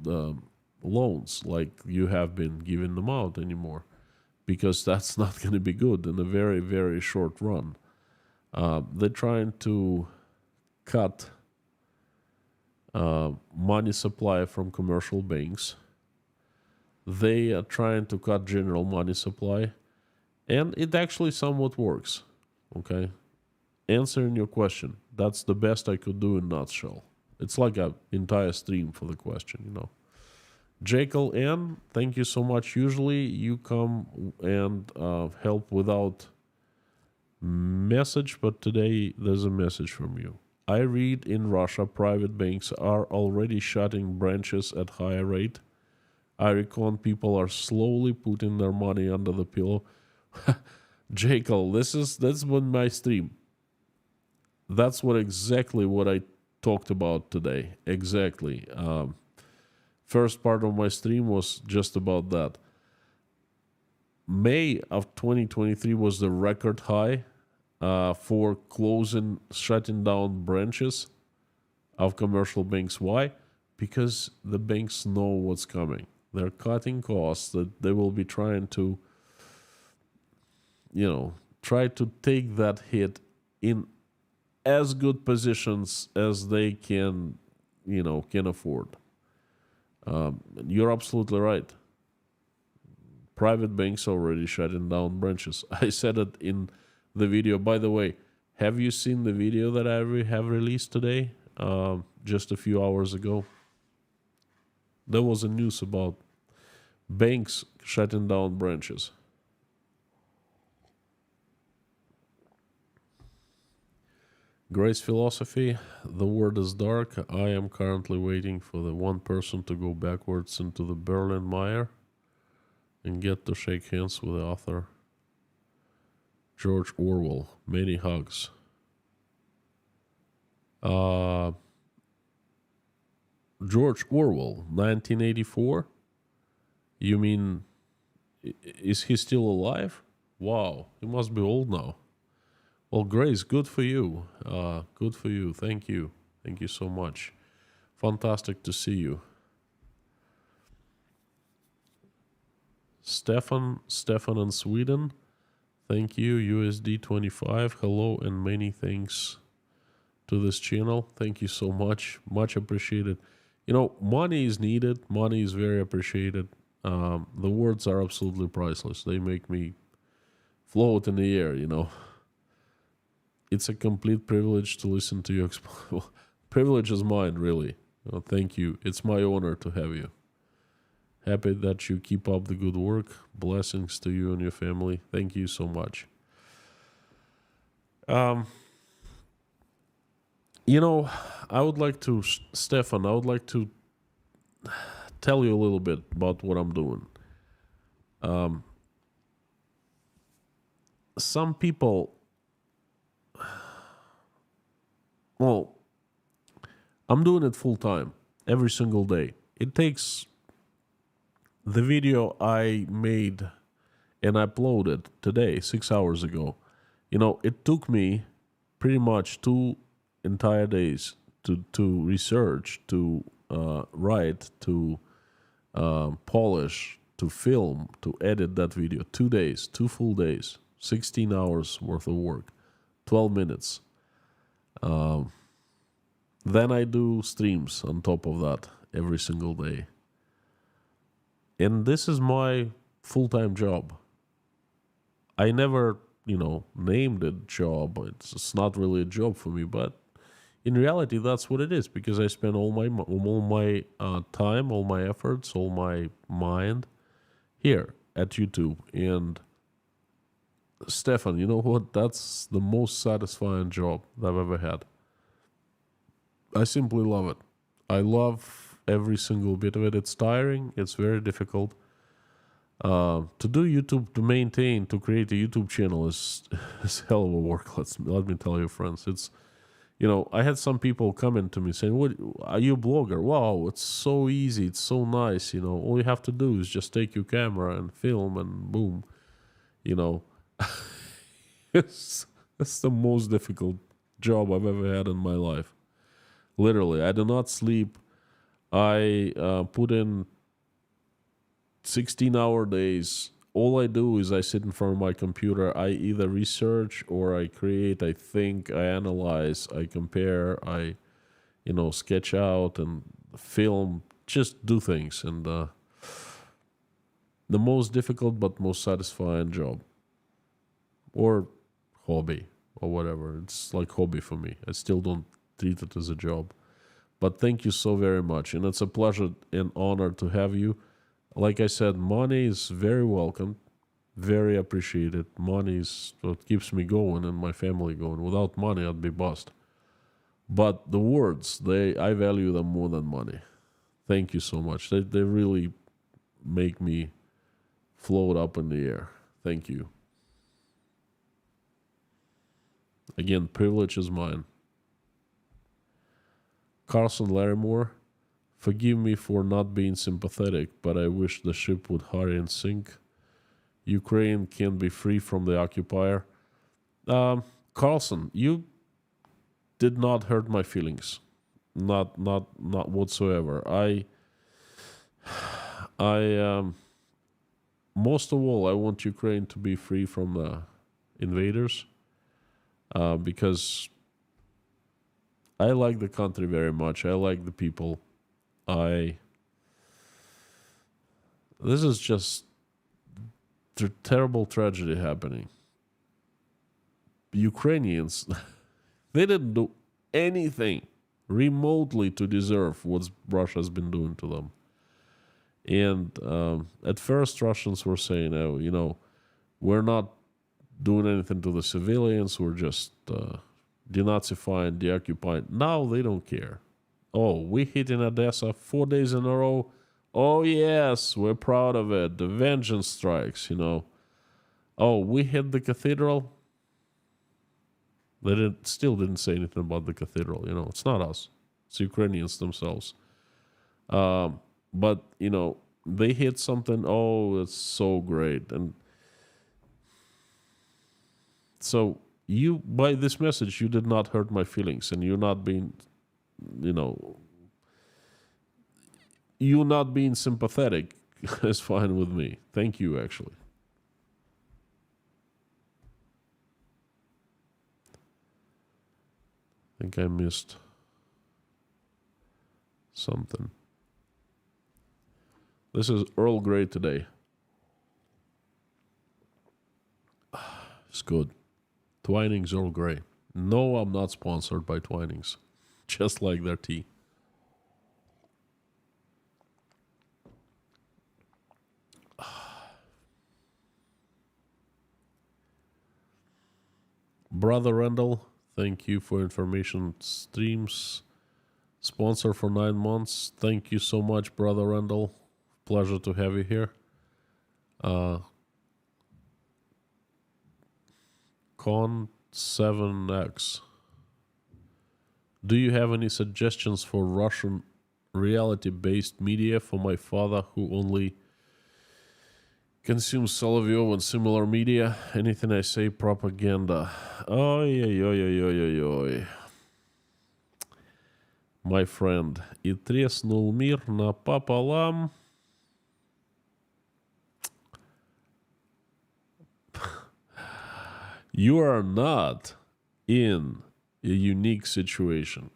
loans like you have been giving them out anymore, because that's not going to be good in a very, very short run. They're trying to cut money supply from commercial banks. They are trying to cut general money supply, and it actually somewhat works, okay? Answering your question, that's the best I could do in a nutshell. It's like an entire stream for the question, you know. Jekyll N, thank you so much. Usually you come and help without message, but today there's a message from you. I read in Russia private banks are already shutting branches at higher rate. I reckon people are slowly putting their money under the pillow. Jekyll, that's been my stream. That's exactly what I talked about today. Exactly. First part of my stream was just about that. May of 2023 was the record high for shutting down branches of commercial banks. Why? Because the banks know what's coming. They're cutting costs. That they will be trying to, try to take that hit in as good positions as they can afford. You're absolutely right. Private banks already shutting down branches. I said it in the video. By the way, have you seen the video that I have released today? Just a few hours ago. There was a news about banks shutting down branches. Grace Philosophy, the word is dark. I am currently waiting for the one person to go backwards into the Berlin mire and get to shake hands with the author. George Orwell, many hugs. George Orwell, 1984? You mean, is he still alive? Wow, he must be old now. Well, Grace, good for you. Good for you. Thank you. Thank you so much. Fantastic to see you. Stefan in Sweden. Thank you. USD 25. Hello and many thanks to this channel. Thank you so much. Much appreciated. Money is needed. Money is very appreciated. The words are absolutely priceless. They make me float in the air. It's a complete privilege to listen to you. Privilege is mine, really. Thank you. It's my honor to have you. Happy that you keep up the good work. Blessings to you and your family. Thank you so much. I would like to, Stefan, I would like to tell you a little bit about what I'm doing. Some people, well, I'm doing it full time, every single day. It takes the video I made and uploaded today, 6 hours ago. It took me pretty much 2 entire days to research, to write, to polish, to film, to edit that video. 2 days, 2 full days, 16 hours worth of work, 12 minutes. Then I do streams on top of that every single day. And this is my full-time job. I never, named it job. It's not really a job for me, but in reality, that's what it is, because I spend all my time, all my efforts, all my mind here at YouTube. And Stefan, you know what? That's the most satisfying job I've ever had. I simply love it. I love every single bit of it. It's tiring. It's very difficult. To do YouTube, to create a YouTube channel is hell of a work. Let me tell you, friends. It's, I had some people comment to me saying, "What, are you a blogger? Wow, it's so easy. It's so nice. All you have to do is just take your camera and film, and boom." It's the most difficult job I've ever had in my life. Literally, I do not sleep. I put in 16-hour days. All I do is I sit in front of my computer. I either research or I create, I think, I analyze, I compare, I, sketch out and film, just do things. And the most difficult but most satisfying job. Or hobby or whatever. It's like hobby for me. I still don't treat it as a job. But thank you so very much. And it's a pleasure and honor to have you. Like I said, money is very welcome, very appreciated. Money is what keeps me going and my family going. Without money, I'd be bust. But the words, I value them more than money. Thank you so much. They really make me float up in the air. Thank you. Again, privilege is mine. Carson Larimore, forgive me for not being sympathetic, but I wish the ship would hurry and sink. Ukraine can be free from the occupier. Carlson, you did not hurt my feelings, not whatsoever. I most of all, I want Ukraine to be free from the invaders, because I like the country very much. I like the people. This is just terrible tragedy happening. Ukrainians, they didn't do anything remotely to deserve what Russia's been doing to them. And at first, Russians were saying, "Oh, we're not doing anything to the civilians. We're just denazifying, deoccupying." Now they don't care. Oh, we hit in Odessa 4 days in a row. Oh, yes, we're proud of it. The vengeance strikes, Oh, we hit the cathedral. They still didn't say anything about the cathedral. It's not us. It's Ukrainians themselves. But, they hit something. Oh, it's so great. And so by this message, you did not hurt my feelings, and you're not being, you not being sympathetic is fine with me. Thank you, actually. I think I missed something. This is Earl Grey today. It's good. Twinings Earl Grey. No, I'm not sponsored by Twinings. Just like their tea. Brother Randall, thank you for information streams. Sponsor for 9 months. Thank you so much, Brother Randall. Pleasure to have you here. Con 7X. Do you have any suggestions for Russian reality-based media for my father who only consumes Solovyov and similar media? Anything I say, propaganda. Oi, oi, oi, oi, oi, oi. My friend, и треснул мир напополам. You are not in a unique situation.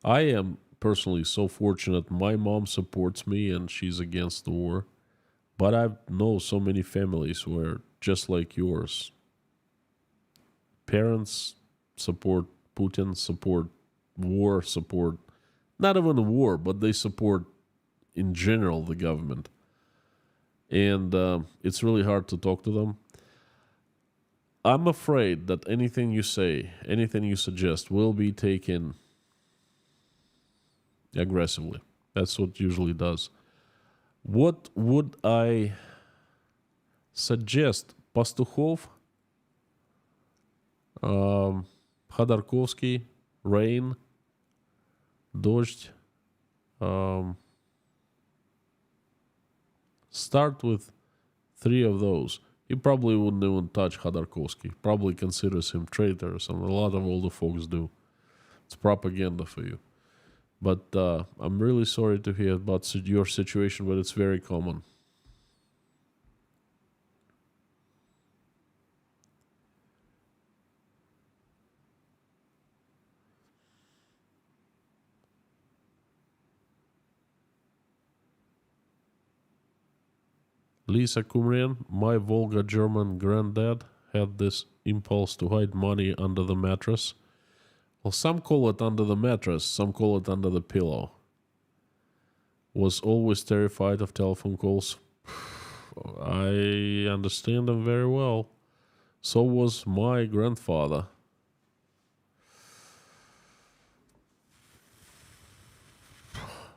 I am personally so fortunate. My mom supports me and she's against the war. But I know so many families where, just like yours, parents support Putin, support war, support not even the war, but they support in general the government. And it's really hard to talk to them. I'm afraid that anything you say, anything you suggest will be taken aggressively. That's what usually does. What would I suggest? Pastukhov, Khodorkovsky, Rain, Dozht. Start with 3 of those. He probably wouldn't even touch Khodorkovsky. Probably considers him traitors, and a lot of older folks do. It's propaganda for you. But I'm really sorry to hear about your situation, but it's very common. Lisa Kumrian, my Volga German granddad had this impulse to hide money under the mattress. Well, some call it under the mattress, some call it under the pillow. Was always terrified of telephone calls. I understand them very well. So was my grandfather.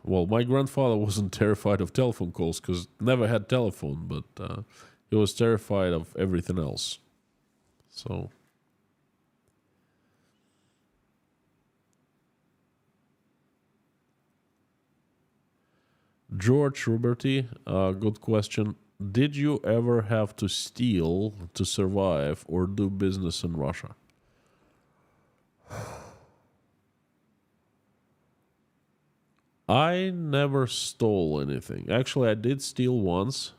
Well, my grandfather wasn't terrified of telephone calls because never had telephone, but he was terrified of everything else. So... George Ruberty, good question. Did you ever have to steal to survive or do business in Russia? I never stole anything. Actually, I did steal once.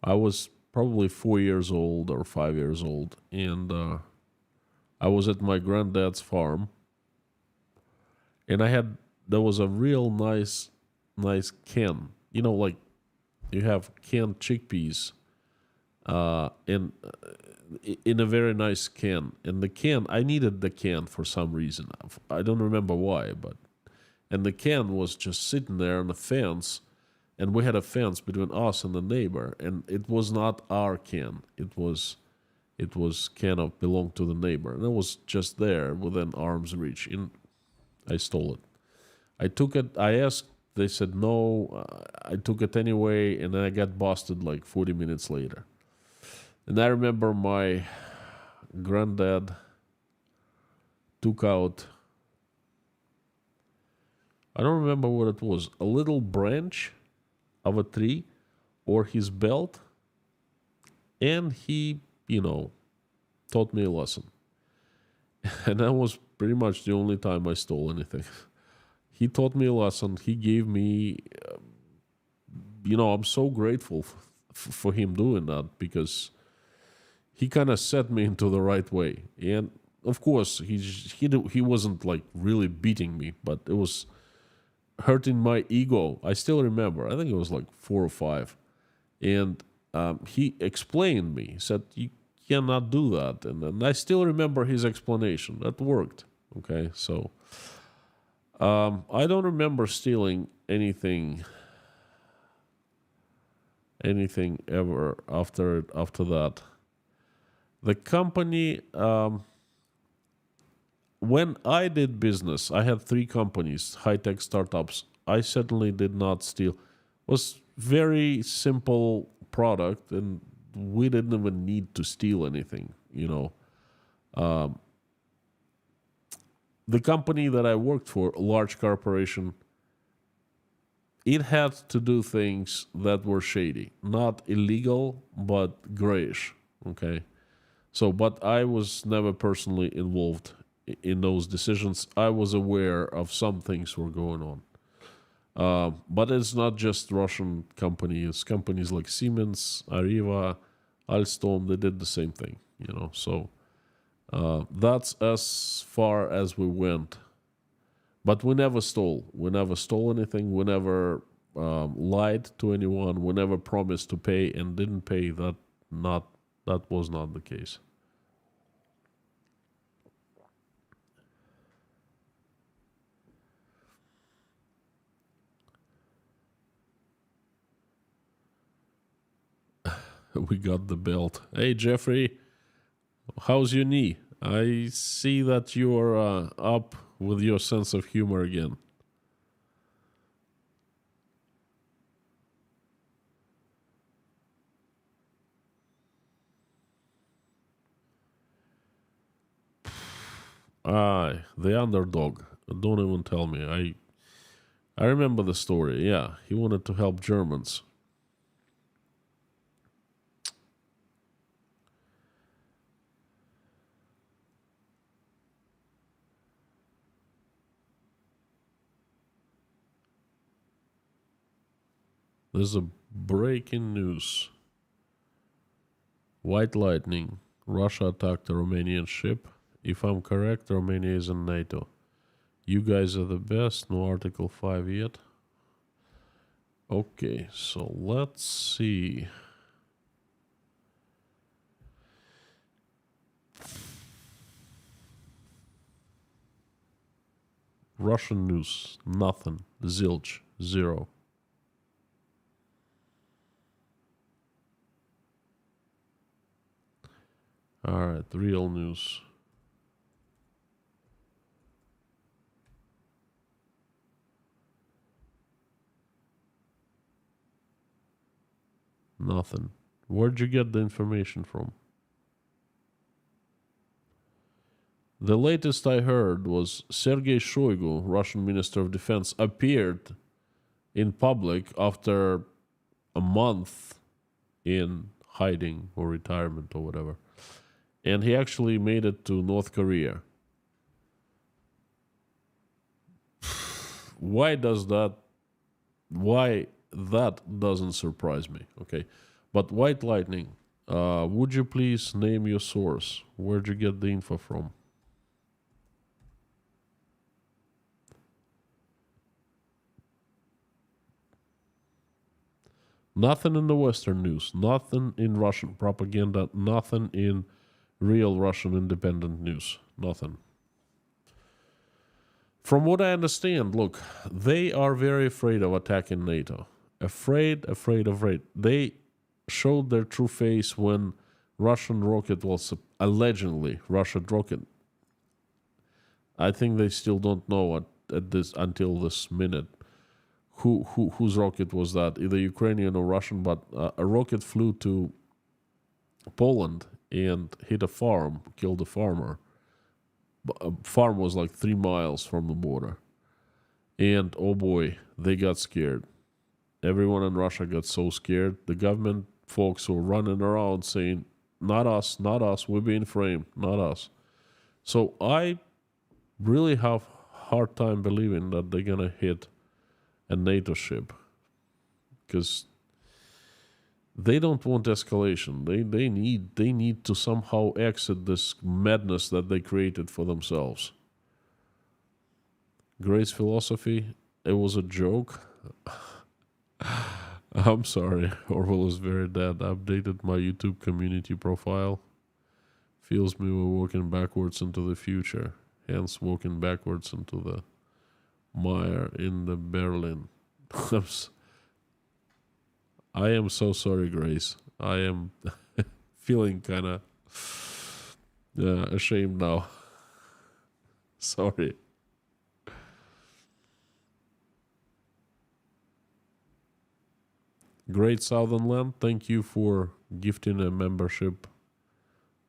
I was probably 4 years old or 5 years old, and I was at my granddad's farm, and there was a real nice can. You know, like you have canned chickpeas in a very nice can. And the can, I needed the can for some reason. I don't remember why, but... And the can was just sitting there on the fence, and we had a fence between us and the neighbor, and it was not our can. It was kind of belonged to the neighbor, and it was just there within arm's reach. And I stole it. I took it. I asked. They said no. I took it anyway, and then I got busted like 40 minutes later. And I remember my granddad took out, I don't remember what it was, a little branch of a tree or his belt, and he, taught me a lesson. And that was pretty much the only time I stole anything. He taught me a lesson. He gave me, I'm so grateful for him doing that, because he kind of set me into the right way. And of course, he wasn't like really beating me, but it was hurting my ego. I still remember. I think it was like 4 or 5. And he explained me. He said, you cannot do that. And I still remember his explanation. That worked. Okay, so I don't remember stealing anything ever after that. The company, when I did business, I had 3 companies, high-tech startups. I certainly did not steal. It was very simple product, and we didn't even need to steal anything, The company that I worked for, a large corporation, it had to do things that were shady. Not illegal, but grayish, okay? So, but I was never personally involved in those decisions. I was aware of some things were going on. But it's not just Russian companies. Companies like Siemens, Arriva, Alstom, they did the same thing, So that's as far as we went. But we never stole. We never stole anything. We never lied to anyone. We never promised to pay and didn't pay. That was not the case. We got the belt. Hey, Jeffrey, how's your knee? I see that you're up with your sense of humor again. The underdog. Don't even tell me. I remember the story. Yeah, he wanted to help Germans. There's a breaking news. White lightning. Russia attacked a Romanian ship. If I'm correct, Romania is in NATO. You guys are the best. No Article 5 yet. Okay, so let's see. Russian news. Nothing. Zilch. Zero. Alright, real news. Nothing. Where'd you get the information from? The latest I heard was Sergei Shoigu, Russian Minister of Defense, appeared in public after a month in hiding or retirement or whatever. And he actually made it to North Korea. Why that doesn't surprise me, okay? But White Lightning, would you please name your source? Where'd you get the info from? Nothing in the Western news, nothing in Russian propaganda, nothing in real Russian independent news, nothing. From what I understand, look, they are very afraid of attacking NATO. Afraid. They showed their true face when Russian rocket was allegedly Russian rocket. I think they still don't know until this minute whose rocket was that, either Ukrainian or Russian, but a rocket flew to Poland and hit a farm, killed a farmer. A farm was like 3 miles from the border. And oh boy, they got scared. Everyone in Russia got so scared. The government folks were running around saying, not us, we're being framed, not us. So I really have hard time believing that they're going to hit a NATO ship. Because they don't want escalation. They need to somehow exit this madness that they created for themselves. Grace philosophy. it was a joke. I'm sorry. Orwell is very dead. I updated my YouTube community profile. Feels me we're walking backwards into the future. Hence walking backwards into the mire in the Berlin. I am so sorry, Grace. I am feeling kind of ashamed now. Sorry. Great Southern Land, thank you for gifting a membership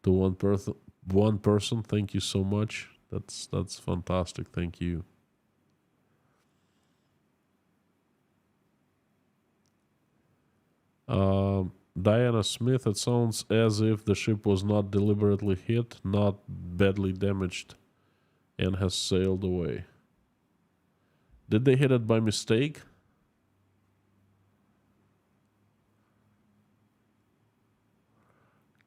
to one person. One person, thank you so much. That's fantastic. Thank you. Diana Smith, it sounds as if the ship was not deliberately hit, not badly damaged, and has sailed away. Did they hit it by mistake?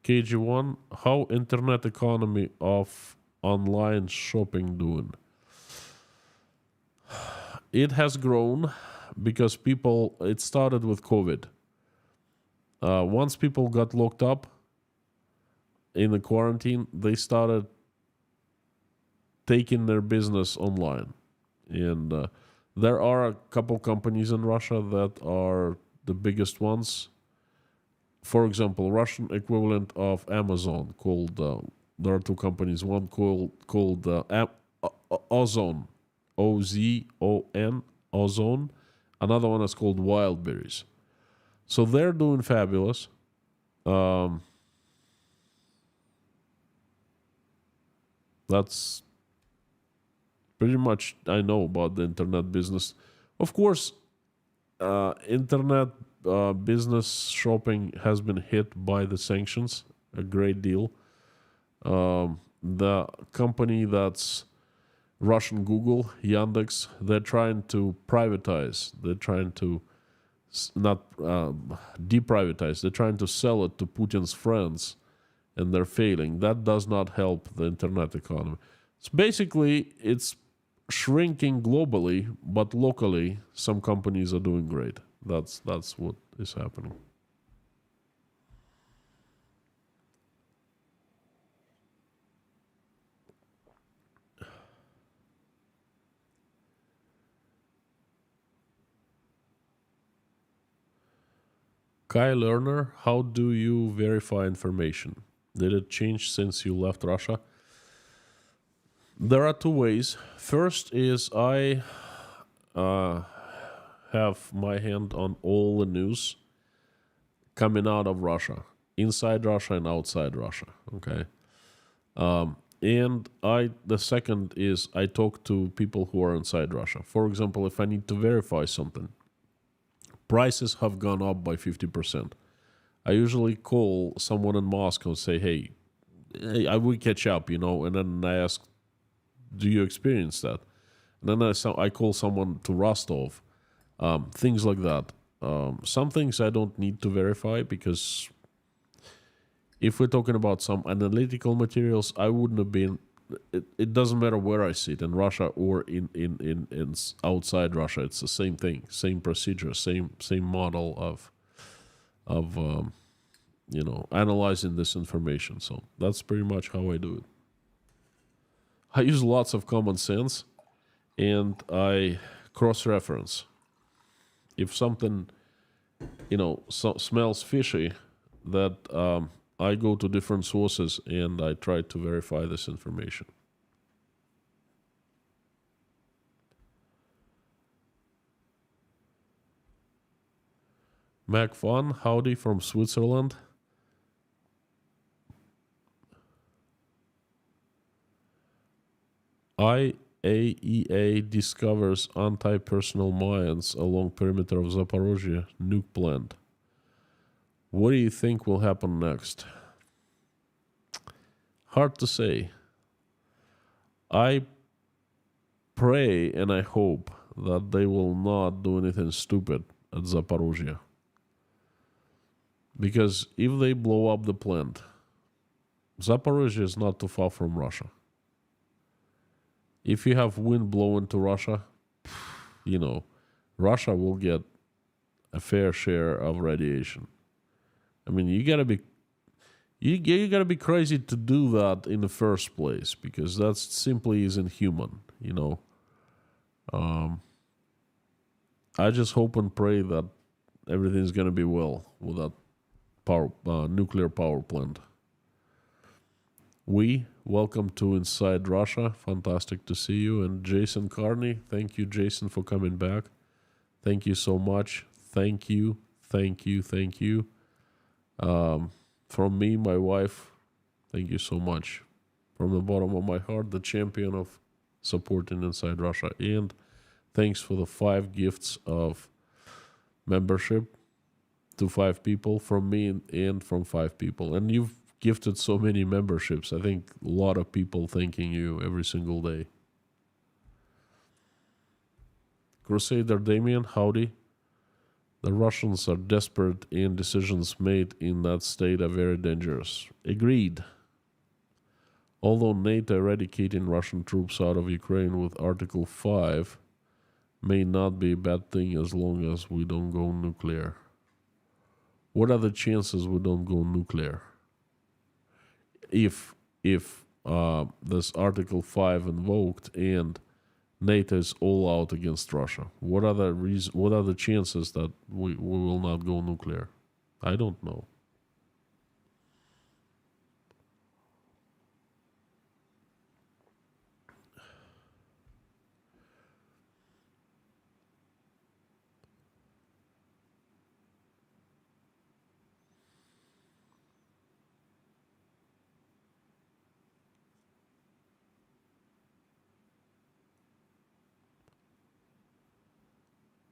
KG1, how internet economy of online shopping doing? It has grown because it started with COVID. Once people got locked up in the quarantine, they started taking their business online. And there are a couple companies in Russia that are the biggest ones. For example, Russian equivalent of Amazon called, there are two companies, one called Ozon, O-Z-O-N, Ozon. Another one is called Wildberries. So they're doing fabulous. That's pretty much I know about the internet business. Of course, internet business shopping has been hit by the sanctions a great deal. The company that's Russian Google, Yandex, they're trying to privatize. They're trying to not deprivatize. They're trying to sell it to Putin's friends, and they're failing. That does not help the internet economy. So basically, it's shrinking globally, but locally, some companies are doing great. That's what is happening. Kai Lerner, how do you verify information? Did it change since you left Russia? There are two ways. First is I have my hand on all the news coming out of Russia, inside Russia and outside Russia. Okay, and the second is I talk to people who are inside Russia. For example, if I need to verify something, prices have gone up by 50%. I usually call someone in Moscow and say, hey, I will catch up, and then I ask, do you experience that? And then I call someone to Rostov, things like that. Some things I don't need to verify because if we're talking about some analytical materials, I wouldn't have been. It doesn't matter where I sit in Russia or in outside Russia. It's the same thing, same procedure, same model of analyzing this information. So that's pretty much how I do it. I use lots of common sense, and I cross-reference. If something, smells fishy, that I go to different sources and I try to verify this information. MacFun, howdy from Switzerland. IAEA discovers anti-personnel mines along perimeter of Zaporozhye nuke plant. What do you think will happen next? Hard to say. I pray and I hope that they will not do anything stupid at Zaporozhye. Because if they blow up the plant, Zaporozhye is not too far from Russia. If you have wind blowing to Russia, Russia will get a fair share of radiation. I mean, you gotta be crazy to do that in the first place, because that simply isn't human. I just hope and pray that everything's gonna be well with that nuclear power plant. Welcome to Inside Russia. Fantastic to see you. And Jason Carney, thank you, Jason, for coming back. Thank you so much. Thank you. From me, my wife, thank you so much. From the bottom of my heart, the champion of supporting Inside Russia. And thanks for the 5 gifts of membership to 5 people from me and from 5 people. And you've gifted so many memberships. I think a lot of people thanking you every single day. Crusader Damien, howdy. The Russians are desperate, and decisions made in that state are very dangerous. Agreed. Although NATO eradicating Russian troops out of Ukraine with Article 5 may not be a bad thing as long as we don't go nuclear. What are the chances we don't go nuclear? If this Article 5 invoked and NATO is all out against Russia, what are the chances that we will not go nuclear? I don't know.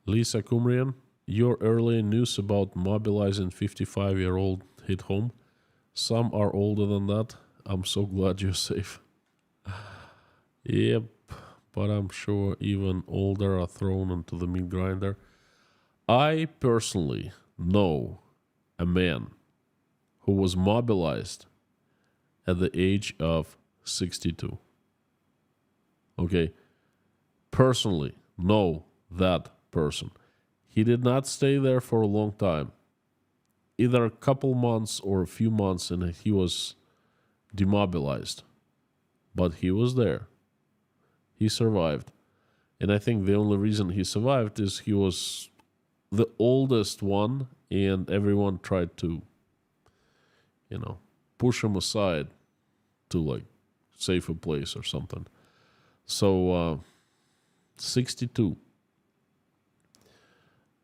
Lisa Kumrian, your earlier news about mobilizing 55-year-old hit home. Some are older than that. I'm so glad you're safe. Yep, but I'm sure even older are thrown into the meat grinder. I personally know a man who was mobilized at the age of 62. Okay, personally know that person. He did not stay there for a long time, either a couple months or a few months, and he was demobilized. But he was there. He survived. And I think the only reason he survived is he was the oldest one, and everyone tried to, push him aside to like save a place or something. So 62.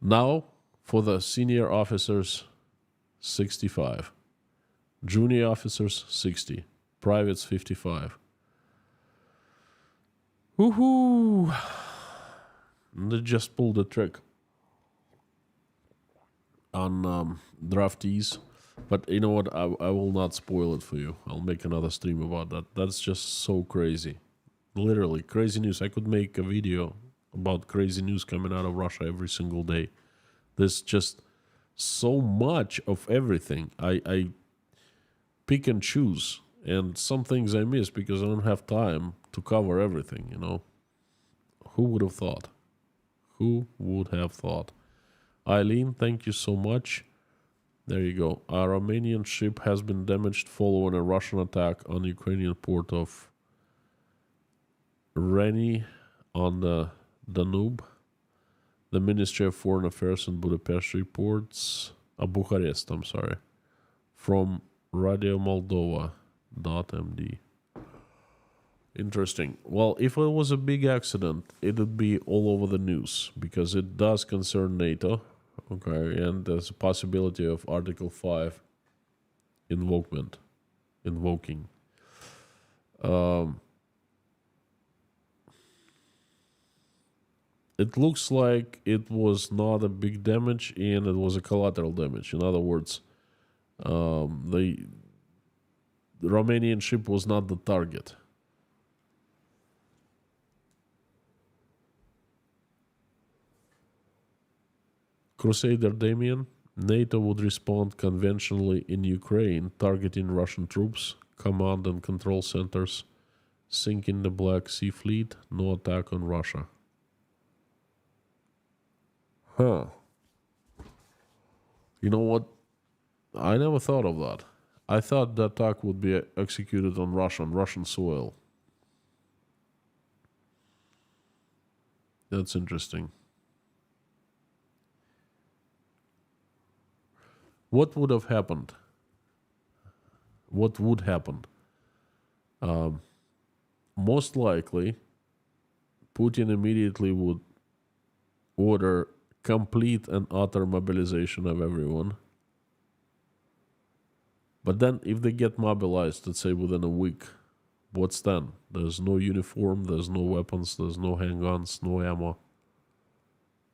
Now, for the senior officers, 65. Junior officers, 60. Privates, 55. Woohoo! They just pulled the trick on draftees. But you know what? I will not spoil it for you. I'll make another stream about that. That's just so crazy. Literally, crazy news. I could make a video about crazy news coming out of Russia every single day. There's just so much of everything. I pick and choose, and some things I miss because I don't have time to cover everything, Who would have thought? Who would have thought? Eileen, thank you so much. There you go. A Romanian ship has been damaged following a Russian attack on the Ukrainian port of Reni on the Danube. The Ministry of Foreign Affairs in Budapest reports, Bucharest, I'm sorry, from Radio Moldova.md. Interesting. Well, if it was a big accident, it would be all over the news, because it does concern NATO, okay, and there's a possibility of Article 5 invoking. It looks like it was not a big damage, and it was a collateral damage. In other words, the Romanian ship was not the target. Crusader Damien, NATO would respond conventionally in Ukraine, targeting Russian troops, command and control centers, sinking the Black Sea Fleet, no attack on Russia. Huh. You know what? I never thought of that. I thought the attack would be executed on Russian soil. That's interesting. What would have happened? What would happen? Um, Most likely, Putin immediately would order complete and utter mobilization of everyone. But then, if they get mobilized, let's say within a week, what's then? There's no uniform, there's no weapons, there's no handguns, no ammo.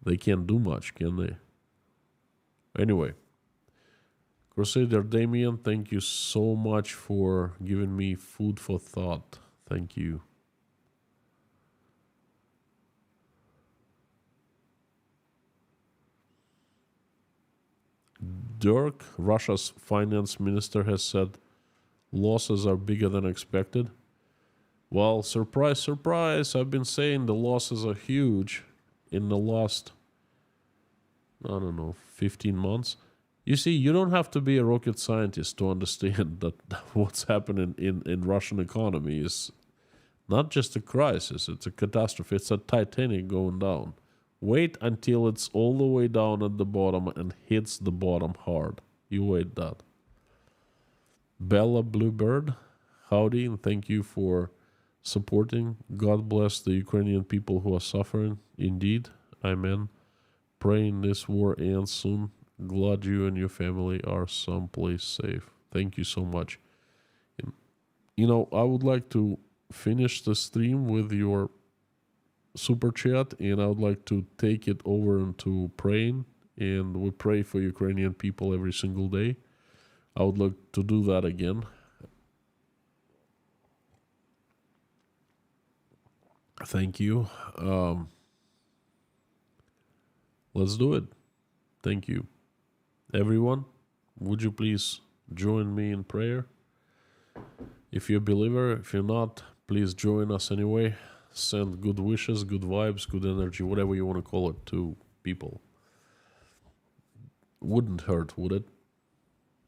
They can't do much, can they? Anyway, Crusader Damien, thank you so much for giving me food for thought. Thank you. Dirk, Russia's finance minister, has said losses are bigger than expected. Well, surprise, surprise, I've been saying the losses are huge in the last, I don't know, 15 months. You see, you don't have to be a rocket scientist to understand that what's happening in Russian economy is not just a crisis, it's a catastrophe. It's a Titanic going down. Wait until it's all the way down at the bottom and hits the bottom hard. You wait that. Bella Bluebird, howdy, and thank you for supporting. God bless the Ukrainian people who are suffering. Indeed, amen. Praying this war ends soon. Glad you and your family are someplace safe. Thank you so much. You know, I would like to finish the stream with your super chat, and I would like to take it over into praying. And we pray for Ukrainian people every single day. I would like to do that again. Thank you. Let's do it. Thank you. Everyone, would you please join me in prayer? If you're a believer, if you're not, please join us anyway. Send good wishes, good vibes, good energy, whatever you want to call it, to people. Wouldn't hurt, would it?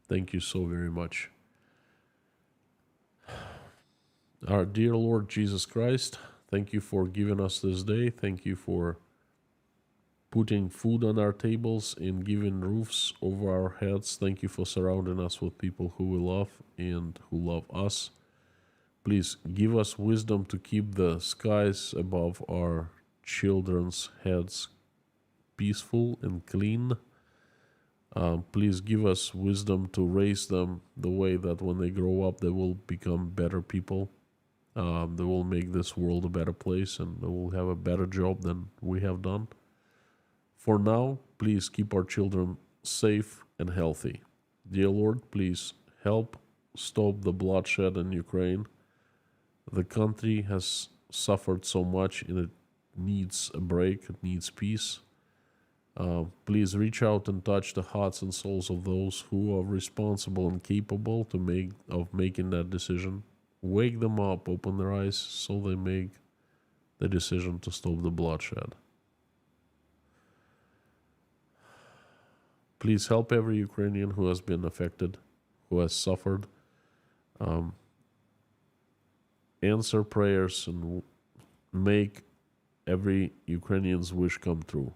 Thank you so very much. Our dear Lord Jesus Christ, thank you for giving us this day. Thank you for putting food on our tables and giving roofs over our heads. Thank you for surrounding us with people who we love and who love us. Please give us wisdom to keep the skies above our children's heads peaceful and clean. Please give us wisdom to raise them the way that when they grow up, they will become better people. They will make this world a better place and they will have a better job than we have done. For now, please keep our children safe and healthy. Dear Lord, please help stop the bloodshed in Ukraine. The country has suffered so much and it needs a break, it needs peace. Please reach out and touch the hearts and souls of those who are responsible and capable of making that decision. Wake them up, open their eyes so they make the decision to stop the bloodshed. Please help every Ukrainian who has been affected, who has suffered. Answer prayers and make every Ukrainian's wish come true.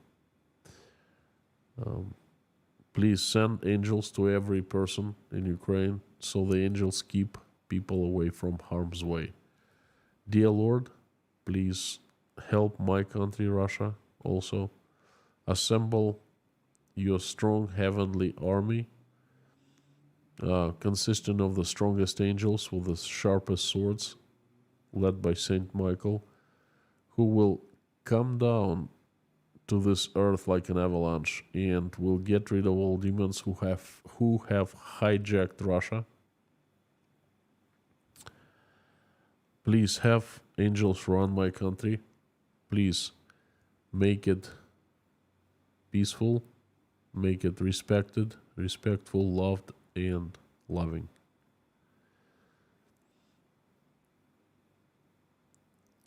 Please send angels to every person in Ukraine so the angels keep people away from harm's way. Dear Lord, please help my country, Russia, also. Assemble your strong heavenly army, consisting of the strongest angels with the sharpest swords, led by Saint Michael, who will come down to this earth like an avalanche and will get rid of all demons who have hijacked Russia. Please have angels run my country. Please make it peaceful, make it respectful, loved, and loving.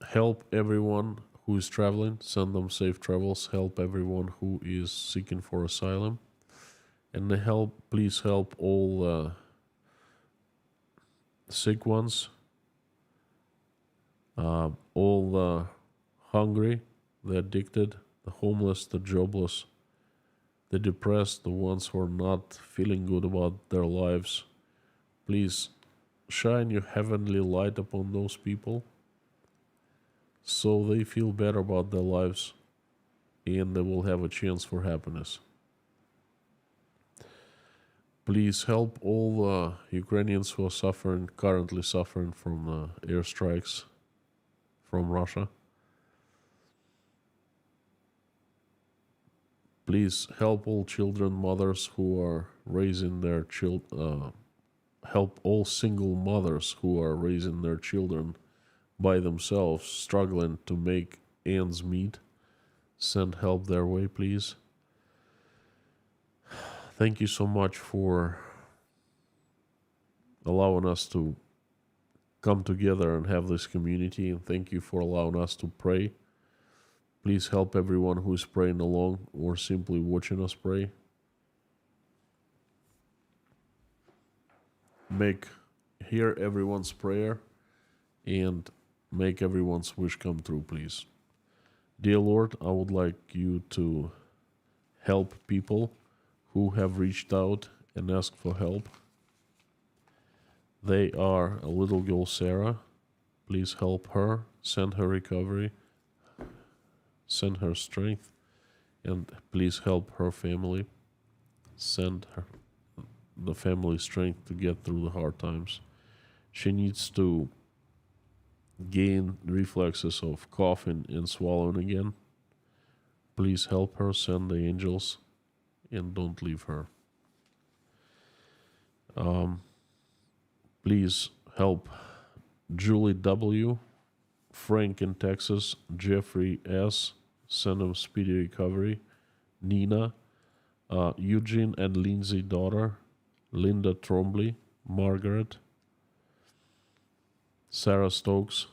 Help everyone who is traveling. Send them safe travels. Help everyone who is seeking for asylum. And please help all sick ones, all the hungry, the addicted, the homeless, the jobless, the depressed, the ones who are not feeling good about their lives. Please shine your heavenly light upon those people so they feel better about their lives and they will have a chance for happiness. Please help all Ukrainians who are currently suffering from airstrikes from Russia. Please help all children, mothers who are raising their children. Help all single mothers who are raising their children by themselves, struggling to make ends meet. Send help their way, please. Thank you so much for allowing us to come together and have this community, and thank you for allowing us to pray. Please help everyone who is praying along or simply watching us pray. Hear everyone's prayer and make everyone's wish come true, please. Dear Lord, I would like you to help people who have reached out and asked for help. They are a little girl, Sarah. Please help her, send her recovery, send her strength, and please help her family. Send her the family strength to get through the hard times. She needs to gain reflexes of coughing and swallowing again. Please help her, send the angels, and don't leave her. Please help Julie W., Frank in Texas, Jeffrey S., send him speedy recovery, Nina, Eugene and Lindsay daughter, Linda Trombley, Margaret, Sarah Stokes,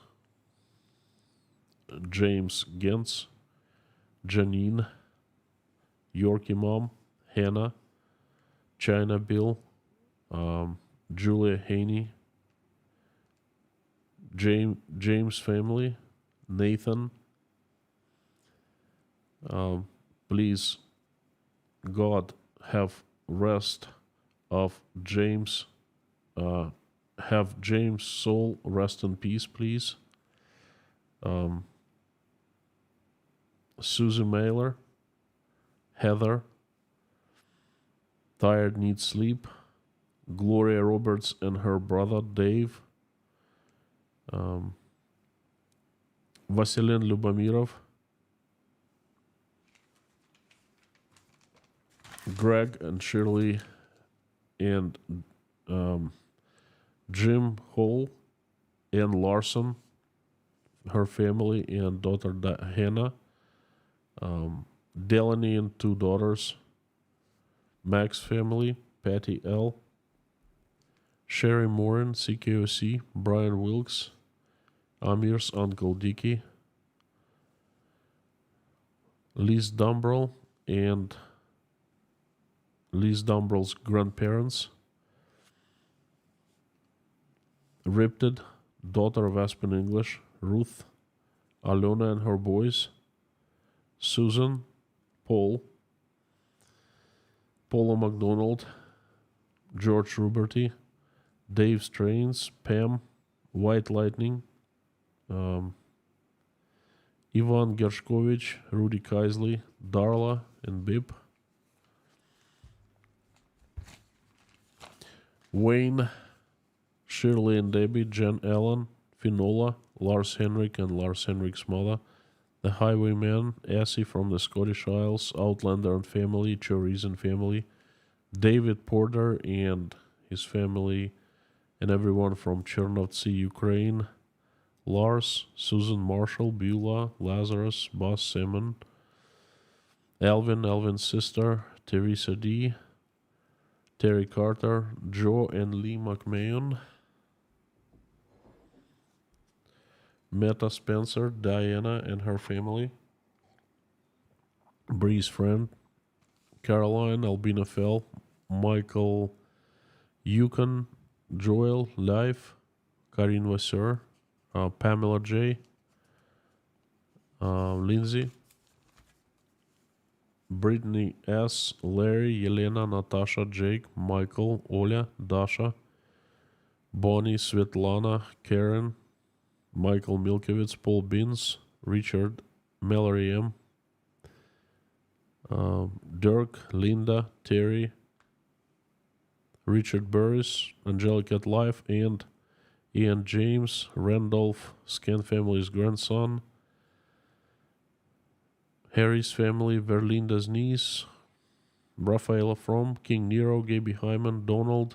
James Gentz, Janine, Yorkie mom, Hannah, China Bill, Julia Haney, James family, Nathan. Please, God, have rest of James. Have James' soul rest in peace, please. Susie Mailer, Heather, tired, needs sleep. Gloria Roberts and her brother Dave. Vasilin Lubomirov, Greg and Shirley, and Jim Hall and Larson, her family, and daughter Hannah, Delaney and two daughters, Max family, Patty L., Sherry Morin, CKOC, Brian Wilkes, Amir's Uncle Dickie, Liz Dumbrell and Liz Dumbrell's grandparents, Ripted, daughter of Aspen English, Ruth, Alona and her boys, Susan, Paula McDonald, George Ruberty, Dave Strains, Pam, White Lightning, Ivan Gershkovich, Rudy Kaisley, Darla, and Bib, Wayne, Shirley and Debbie, Jen Allen, Finola, Lars Henrik and Lars Henrik's mother, the Highwayman, Essie from the Scottish Isles, Outlander and family, Choriz and family, David Porter and his family, and everyone from Chernovtsi, Ukraine, Lars, Susan Marshall, Beulah, Lazarus, Boss Simon, Alvin's sister, Teresa D., Terry Carter, Joe and Lee McMahon, Meta Spencer, Diana and her family, Bree's friend, Caroline, Albina Fell, Michael Yukon, Joel, Life, Karin Vasseur, Pamela J, Lindsay, Brittany S, Larry, Yelena, Natasha, Jake, Michael, Oля, Dasha, Bonnie, Svetlana, Karen, Michael Milkevitz, Paul Beans, Richard, Mallory M, Dirk, Linda, Terry, Richard Burris, Angelica at Life, and Ian James, Randolph, Scan family's grandson, Harry's family, Verlinda's niece, Rafaela From, King Nero, Gaby Hyman, Donald,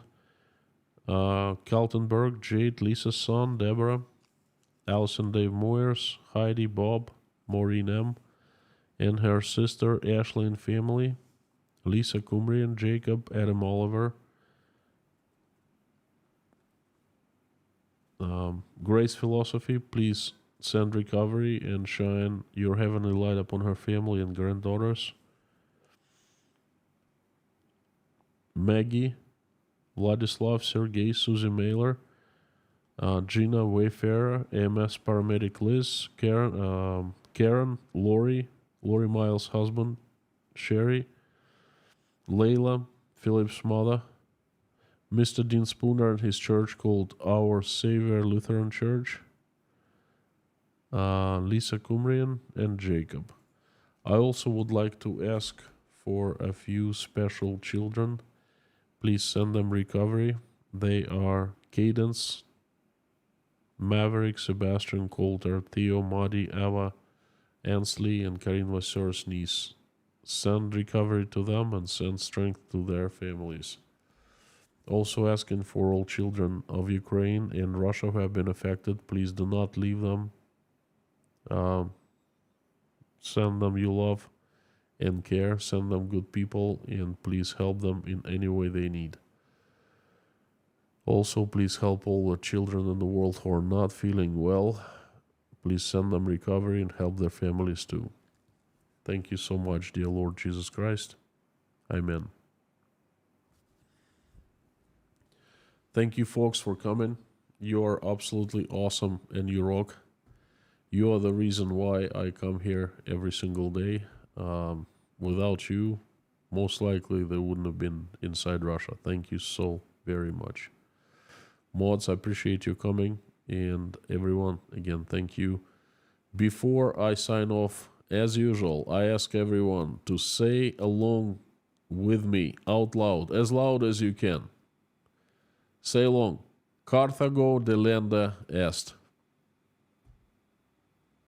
Kaltenberg, Jade, Lisa's son, Deborah, Allison Dave Moyers, Heidi, Bob, Maureen M, and her sister, Ashley and family, Lisa Cumbrian, Jacob, Adam Oliver, Grace Philosophy, please send recovery and shine your heavenly light upon her family and granddaughters. Maggie, Vladislav, Sergey, Susie Mailer, Gina Wayfarer, MS paramedic Liz, Karen, Lori Miles' husband, Sherry, Layla, Philip's mother, Mr. Dean Spooner and his church called Our Savior Lutheran Church, Lisa Cumbrian, and Jacob. I also would like to ask for a few special children. Please send them recovery. They are Cadence, Maverick, Sebastian, Coulter, Theo, Madi, Ava, Ansley, and Karin Vasseur's niece. Send recovery to them and send strength to their families. Also asking for all children of Ukraine and Russia who have been affected, please do not leave them. Send them you love and care. Send them good people, and please help them in any way they need. Also, please help all the children in the world who are not feeling well. Please send them recovery and help their families too. Thank you so much, dear Lord Jesus Christ. Amen. Thank you, folks, for coming. You are absolutely awesome and you rock. You are the reason why I come here every single day. Without you, most likely they wouldn't have been inside Russia. Thank you so very much. Mods, I appreciate you coming. And everyone, again, thank you. Before I sign off, as usual, I ask everyone to say along with me out loud as you can. Say along. Carthago delenda est.